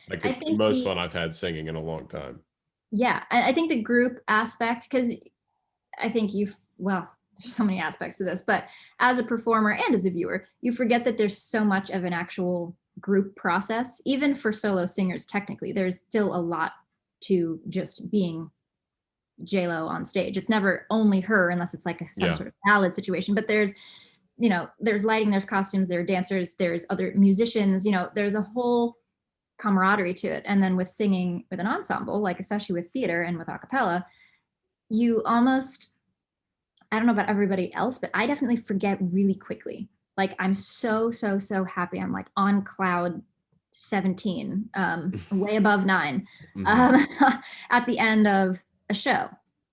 Like it's the most fun I've had singing in a long time. Yeah, I think the group aspect, because I think there's so many aspects to this, but as a performer and as a viewer, you forget that there's so much of an actual group process. Even for solo singers, technically, there's still a lot to just being J-Lo on stage. It's never only her unless it's like some sort of ballad situation, but there's lighting, there's costumes, there are dancers, there's other musicians, there's a whole camaraderie to it. And then with singing with an ensemble, like especially with theater and with a cappella, you almost, I don't know about everybody else, but I definitely forget really quickly. Like I'm so happy. I'm like on cloud 17, way above 9, at the end of a show.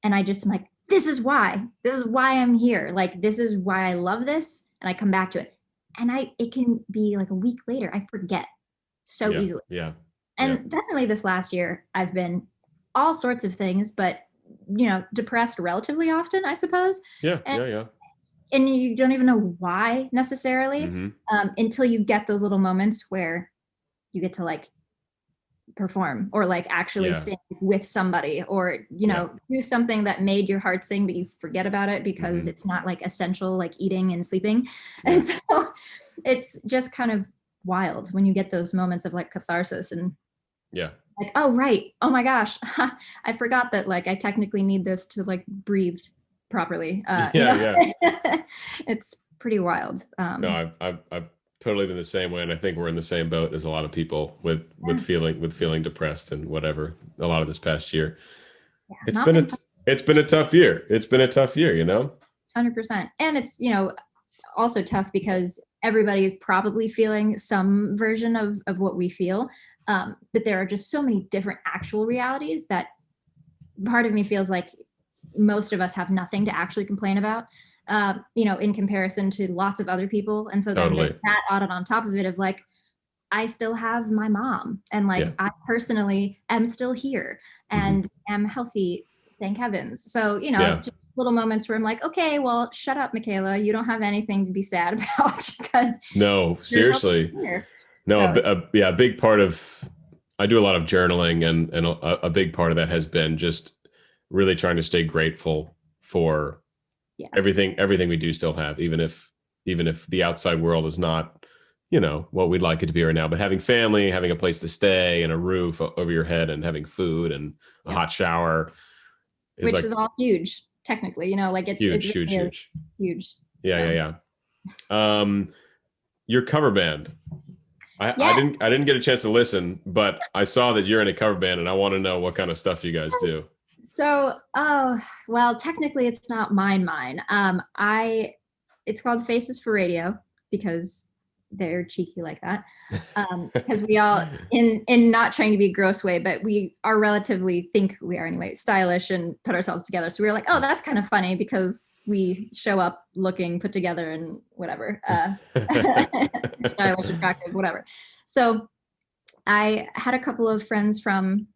And I just am like, this is why I'm here. Like, this is why I love this. And I come back to it. And it can be like a week later, I forget so easily. Yeah. And definitely this last year, I've been all sorts of things, but depressed relatively often, I suppose. And you don't even know why necessarily until you get those little moments where you get to like perform or like actually sing with somebody or do something that made your heart sing, but you forget about it because it's not like essential, like eating and sleeping. And so it's just kind of wild when you get those moments of like catharsis and like, oh right, oh my gosh, I forgot that like I technically need this to like breathe properly. It's pretty wild. No, I've totally been the same way, and I think we're in the same boat as a lot of people with feeling depressed and whatever. A lot of this past year, it's been a tough year. It's been a tough year, 100%, and it's also tough because everybody is probably feeling some version of what we feel, but there are just so many different actual realities that part of me feels like most of us have nothing to actually complain about. In comparison to lots of other people. And so then there's that added on top of it of like, I still have my mom and like, I personally am still here and am healthy, thank heavens. So, just little moments where I'm like, okay, well, shut up, Micaela. You don't have anything to be sad about because no, seriously. No, so, a big part of, I do a lot of journaling and a big part of that has been just really trying to stay grateful for everything we do still have, even if the outside world is not what we'd like it to be right now, but having family, having a place to stay and a roof over your head and having food and a hot shower which is all huge technically, like it's huge. Yeah. Your cover band, I didn't get a chance to listen, but I saw that you're in a cover band and I want to know what kind of stuff you guys do. So, well, technically it's not mine. It's called Faces for Radio because they're cheeky like that. Because we all, in not trying to be a gross way, but we are relatively, think we are anyway, stylish and put ourselves together. So we were like, oh, that's kind of funny because we show up looking put together and whatever, stylish, attractive, whatever. So I had a couple of friends from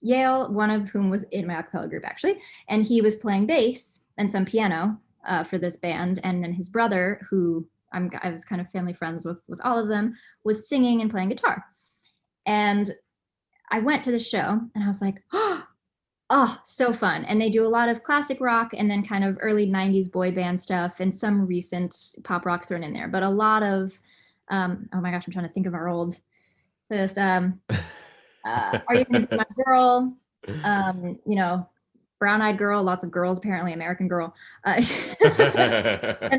Yale, one of whom was in my acapella group actually, and he was playing bass and some piano for this band, and then his brother, who I was kind of family friends with all of them, was singing and playing guitar. And I went to the show and I was like, oh, so fun. And they do a lot of classic rock and then kind of early 90s boy band stuff and some recent pop rock thrown in there, but a lot of oh my gosh, I'm trying to think of our old list. Are You Gonna Be My Girl? brown-eyed girl, lots of girls, apparently American Girl. And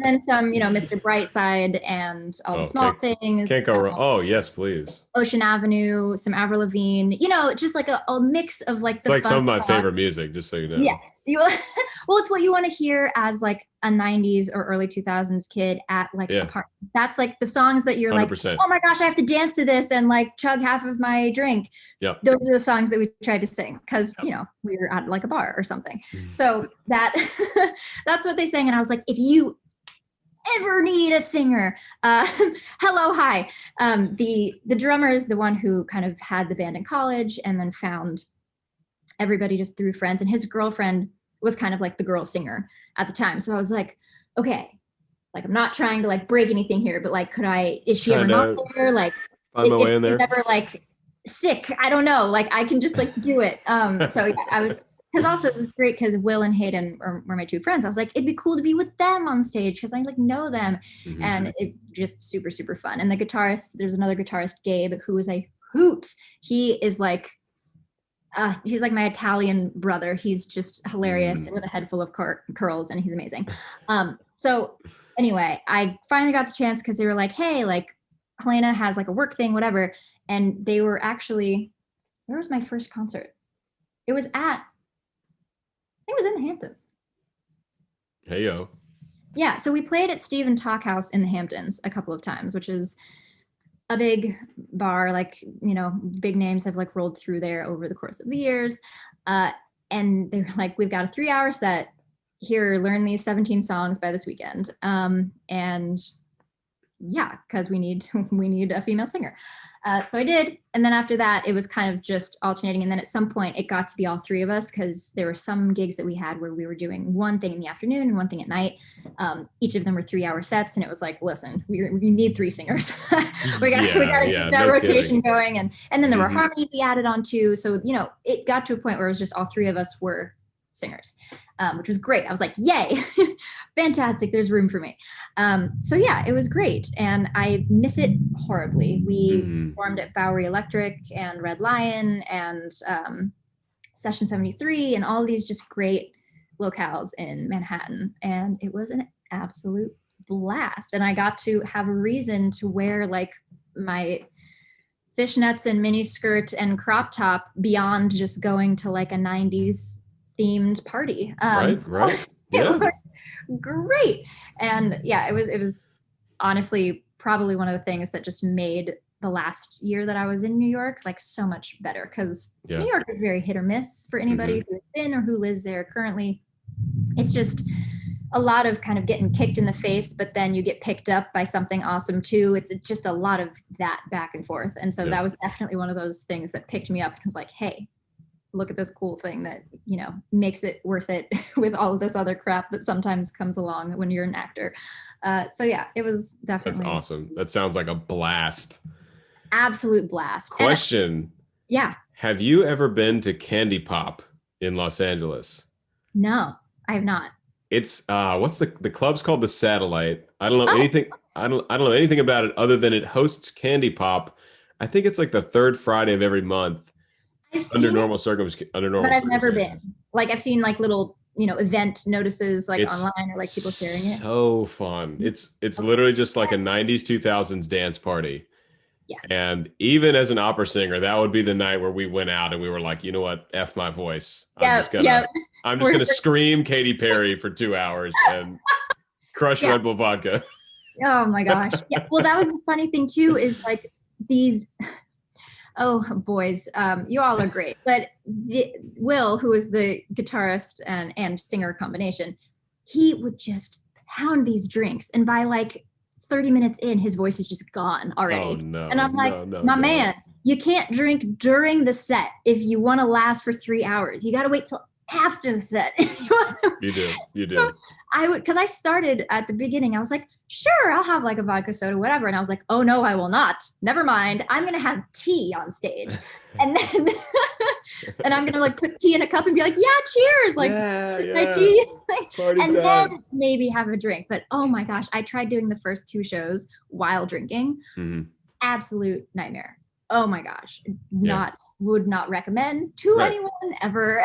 then some, Mr. Brightside and All the Small Things. Can't go wrong. Oh, yes, please. Ocean Avenue, some Avril Lavigne, just like a mix of like it's like some of my favorite music, just so you know. Yes. Well, it's what you want to hear as like a 90s or early 2000s kid at like a party. That's like the songs that you're 100%. Like, oh my gosh, I have to dance to this and like chug half of my drink. Yep. Those are the songs that we tried to sing because, we were at like a bar or something. So that's what they sang. And I was like, if you ever need a singer, hello, hi. The drummer is the one who kind of had the band in college and then found everybody just through friends, and his girlfriend was kind of like the girl singer at the time. So I was like, okay, like I'm not trying to like break anything here, but like, is she ever not there? Like, if she's ever like sick, I don't know. Like I can just like do it. So yeah, I was, because also it was great because Will and Hayden were my two friends. I was like, it'd be cool to be with them on stage because I like know them, and it just super, super fun. And the guitarist, there's another guitarist, Gabe, who is a hoot. He is like, he's like my Italian brother. He's just hilarious with a head full of curls, and he's amazing. So anyway, I finally got the chance because they were like, hey, like Helena has like a work thing, whatever. And they were actually, where was my first concert? It was in the Hamptons. Hey, yo. Yeah, so we played at Steve and Talk House in the Hamptons a couple of times, which is a big bar, like, big names have like rolled through there over the course of the years. And they were like, we've got a 3-hour set here, learn these 17 songs by this weekend. And yeah, because we need a female singer. So I did. And then after that, it was kind of just alternating. And then at some point it got to be all three of us because there were some gigs that we had where we were doing one thing in the afternoon and one thing at night. Each of them were 3-hour sets. And it was like, listen, we need 3 singers. we got to keep that rotation going. And then there were harmonies we added on too. So, it got to a point where it was just all 3 of us were singers, which was great. I was like, yay, fantastic. There's room for me. So yeah, it was great. And I miss it horribly. We performed at Bowery Electric and Red Lion and Session 73 and all these just great locales in Manhattan. And it was an absolute blast. And I got to have a reason to wear like my fishnets and mini skirt and crop top beyond just going to like a 90s themed party. Right. Yeah. It was great. And yeah, it was honestly probably one of the things that just made the last year that I was in New York like so much better, because New York is very hit or miss for anybody who's been or who lives there currently. It's just a lot of kind of getting kicked in the face, but then you get picked up by something awesome too. It's just a lot of that back and forth. And so that was definitely one of those things that picked me up and was like, hey, look at this cool thing that, makes it worth it with all of this other crap that sometimes comes along when you're an actor. So yeah, it was definitely. That's awesome. That sounds like a blast. Absolute blast. Question. Yeah. Have you ever been to Candy Pop in Los Angeles? No, I have not. It's what's the club's called? The Satellite. I don't know anything. I don't know anything about it other than it hosts Candy Pop. I think it's like the 3rd Friday of every month. Under normal circumstances. But I've never been. Like I've seen like little, event notices like online or like people sharing it. So fun. It's literally just like a 90s 2000s dance party. Yes. And even as an opera singer, that would be the night where we went out and we were like, you know what? F my voice. I'm just gonna scream Katy Perry for 2 hours and crush Red Bull vodka. Oh my gosh. Yeah. Well, that was the funny thing too, is like these. Oh, boys, you all are great. But Will, who is the guitarist and singer combination, he would just pound these drinks. And by like 30 minutes in, his voice is just gone already. Oh, no, and I'm like, man, you can't drink during the set if you want to last for 3 hours. You got to wait till after the set. You do. I would, because I started at the beginning, I was like, sure, I'll have like a vodka soda, whatever. And I was like, oh no, I will not. Never mind. I'm going to have tea on stage. And then, and I'm going to like put tea in a cup and be like, yeah, cheers. Like my tea. Party and time. then maybe have a drink. But oh my gosh, I tried doing the first 2 shows while drinking. Absolute nightmare. Oh my gosh. Would not recommend to anyone ever.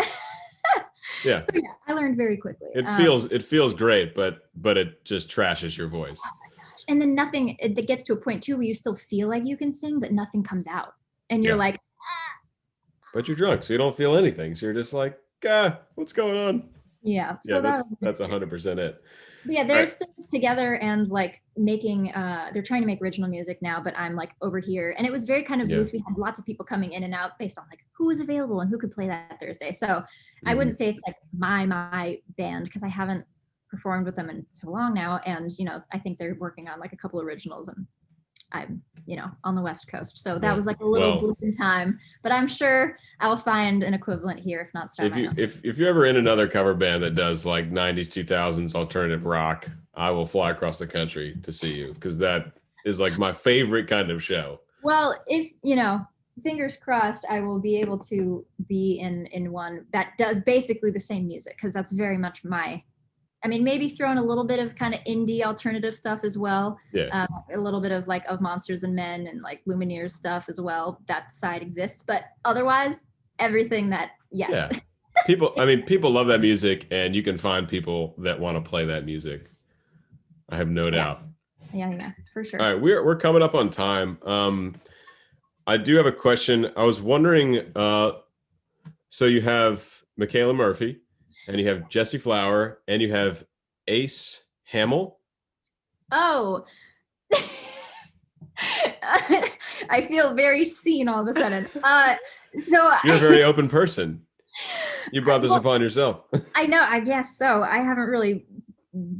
Yeah. So yeah, I learned very quickly. It feels great, but it just trashes your voice. And then nothing, it gets to a point too where you still feel like you can sing, but nothing comes out. And you're like, but you're drunk, so you don't feel anything. So you're just like, what's going on? yeah. Yeah, So that's 100% it. But yeah, they're still together and like making they're trying to make original music now, but I'm like over here. And it was very kind of loose. We had lots of people coming in and out based on like who was available and who could play that Thursday. So I wouldn't say it's like my band because I haven't performed with them in so long now. And I think they're working on like a couple originals, and I'm on the West Coast. So that was like a little blip in time, but I'm sure I'll find an equivalent here, if not start my own. If you're ever in another cover band that does like 90s, 2000s alternative rock, I will fly across the country to see you, because that is like my favorite kind of show. Well, if, fingers crossed, I will be able to be in one that does basically the same music, because that's very much maybe throw in a little bit of kind of indie alternative stuff as well. Yeah. A little bit of like of Monsters and Men and like Lumineers stuff as well. That side exists, but otherwise everything that, yes. Yeah. People love that music, and you can find people that want to play that music. I have no doubt. Yeah, for sure. All right, we're coming up on time. I do have a question. I was wondering, so you have Micaela Murphy, and you have Jessie Flower, and you have Ace Hamill. Oh, I feel very seen all of a sudden. So you're a very open person. You brought this upon yourself. I know. I guess so. I haven't really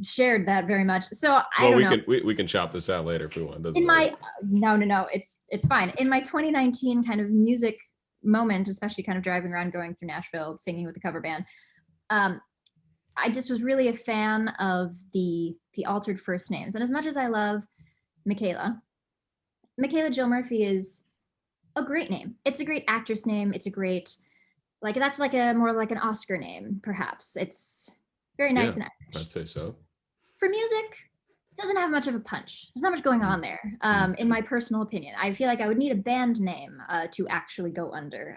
shared that very much. So I don't know. We can chop this out later if we want. No. It's fine. In my 2019 kind of music moment, especially kind of driving around, going through Nashville, singing with the cover band. I just was really a fan of the altered first names. And as much as I love Micaela Jill Murphy is a great name. It's a great actress name. It's a great, like, that's like more like an Oscar name, perhaps. It's very nice and Irish. I'd say so. For music, it doesn't have much of a punch. There's not much going on there, in my personal opinion. I feel like I would need a band name to actually go under.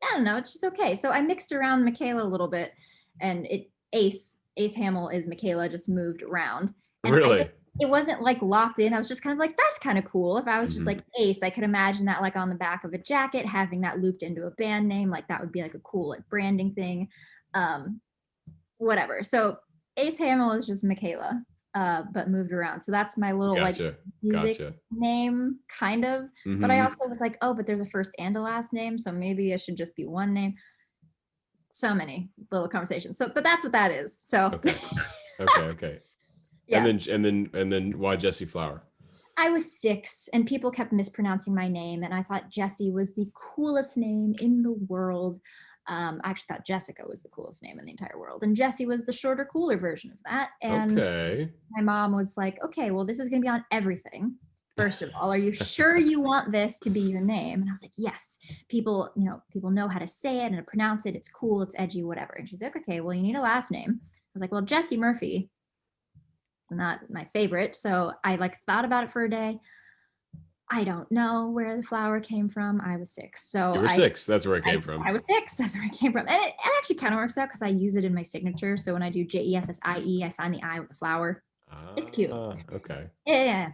I don't know. It's just okay. So I mixed around Micaela a little bit, and Ace Hamill is Micaela, just moved around. And really? It wasn't like locked in. I was just kind of like, that's kind of cool. If I was just like Ace, I could imagine that like on the back of a jacket, having that looped into a band name. Like that would be like a cool like branding thing. Whatever. So Ace Hamill is just Micaela, but moved around. So that's my little like music name, kind of. But I also was like, oh, but there's a first and a last name, so maybe it should just be one name. So many little conversations. So, but that's what that is. So. Okay. Yeah. And then why Jessie Flower? I was 6 and people kept mispronouncing my name, and I thought Jessie was the coolest name in the world. I actually thought Jessica was the coolest name in the entire world, and Jessie was the shorter, cooler version of that. And my mom was like, okay, well, this is going to be on everything. First of all, are you sure you want this to be your name? And I was like, yes. People know how to say it and to pronounce it. It's cool, it's edgy, whatever. And she's like, okay, well, you need a last name. I was like, well, Jessie Murphy, not my favorite. So I like thought about it for a day. I don't know where the flower came from. I was 6. So you were 6. That's where it came from. I was 6. That's where it came from. And it actually kind of works out because I use it in my signature. So when I do JESSIE, I sign the I with the flower. It's cute. Okay. Yeah.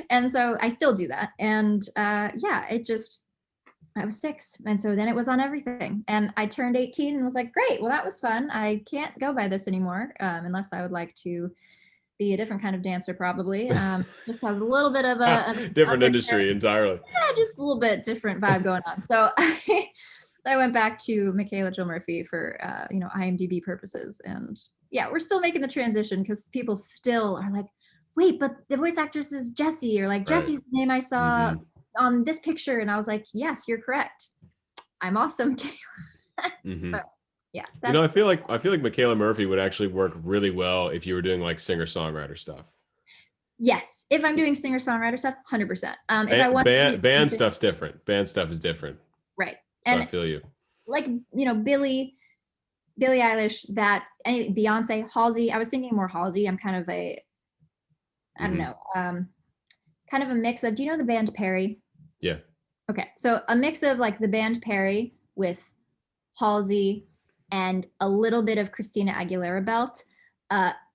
And so I still do that. And I was 6. And so then it was on everything. And I turned 18 and was like, great, well, that was fun. I can't go by this anymore, unless I would like to be a different kind of dancer, probably. This has a little bit of a different industry entirely. Yeah, just a little bit different vibe going on. So I went back to Micaela Jill Murphy for, IMDb purposes. And yeah, we're still making the transition because people still are like, wait, but the voice actress is Jessie, or like Jessie's the name I saw on this picture. And I was like, yes, you're correct. I'm awesome. So, yeah. I feel like Micaela Murphy would actually work really well if you were doing like singer-songwriter stuff. Yes. If I'm doing singer-songwriter stuff, 100%. Band stuff's different. Band stuff is different. Right. So I feel you. Like, Billie Eilish, Beyonce, Halsey. I was thinking more Halsey. I'm kind of I don't know, kind of a mix of, do you know the band Perry? Yeah. Okay. So a mix of like the band Perry with Halsey, and a little bit of Christina Aguilera belt,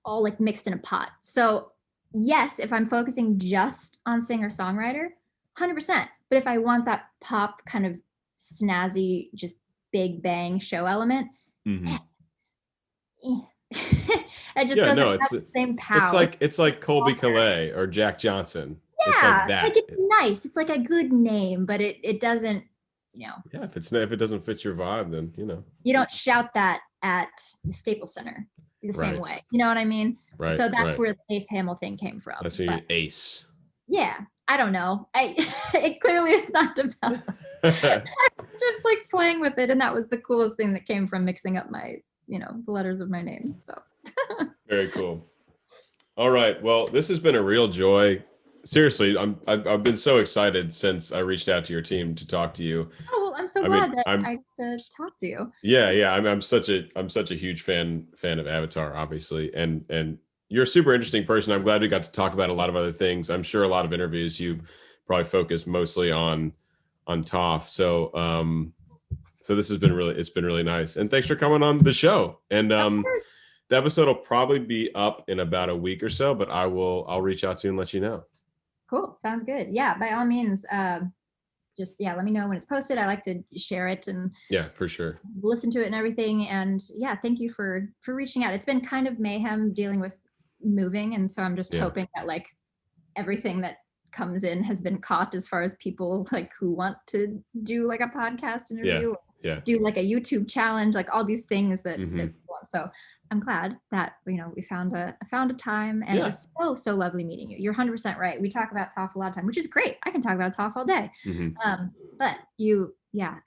all like mixed in a pot. So yes, if I'm focusing just on singer-songwriter, 100%. But if I want that pop kind of snazzy, just big bang show element, it just doesn't have the same power. It's like Colby Calais or Jack Johnson. Yeah, it's like that. Like it's nice. It's like a good name, but it doesn't, Yeah, if it doesn't fit your vibe, then you don't shout that at the Staples Center the same way. You know what I mean? Right. So that's where the Ace Hamill thing came from. That's where you Ace. Yeah, I don't know. It clearly is not developed. I was just like playing with it, and that was the coolest thing that came from mixing up my, the letters of my name. So very cool. All right. Well, this has been a real joy. Seriously, I've been so excited since I reached out to your team to talk to you. Oh, well, I'm so glad that I could talk to you. Yeah. I'm such a huge fan of Avatar, obviously, and you're a super interesting person. I'm glad we got to talk about a lot of other things. I'm sure a lot of interviews you probably focus mostly on Toph. So this has been really nice. And thanks for coming on the show. And the episode will probably be up in about a week or so, but I'll reach out to you and let you know. Cool. Sounds good. Yeah, by all means, just let me know when it's posted. I like to share it and for sure, listen to it and everything. And thank you for reaching out. It's been kind of mayhem dealing with moving, and so I'm just hoping that like everything that comes in has been caught as far as people like who want to do like a podcast interview, do like a YouTube challenge, like all these things that people want. So I'm glad that we found a time, and it was so lovely meeting you. You're 100% right. We talk about Toph a lot of time, which is great. I can talk about Toph all day. But you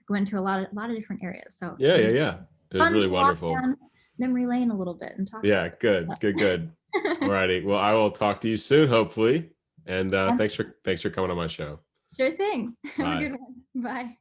go into a lot of different areas. So it was really wonderful. Walk down memory lane a little bit and talk. Good. Alrighty. Well, I will talk to you soon, hopefully. And thanks for coming on my show. Sure thing. Bye. Have a good one. Bye.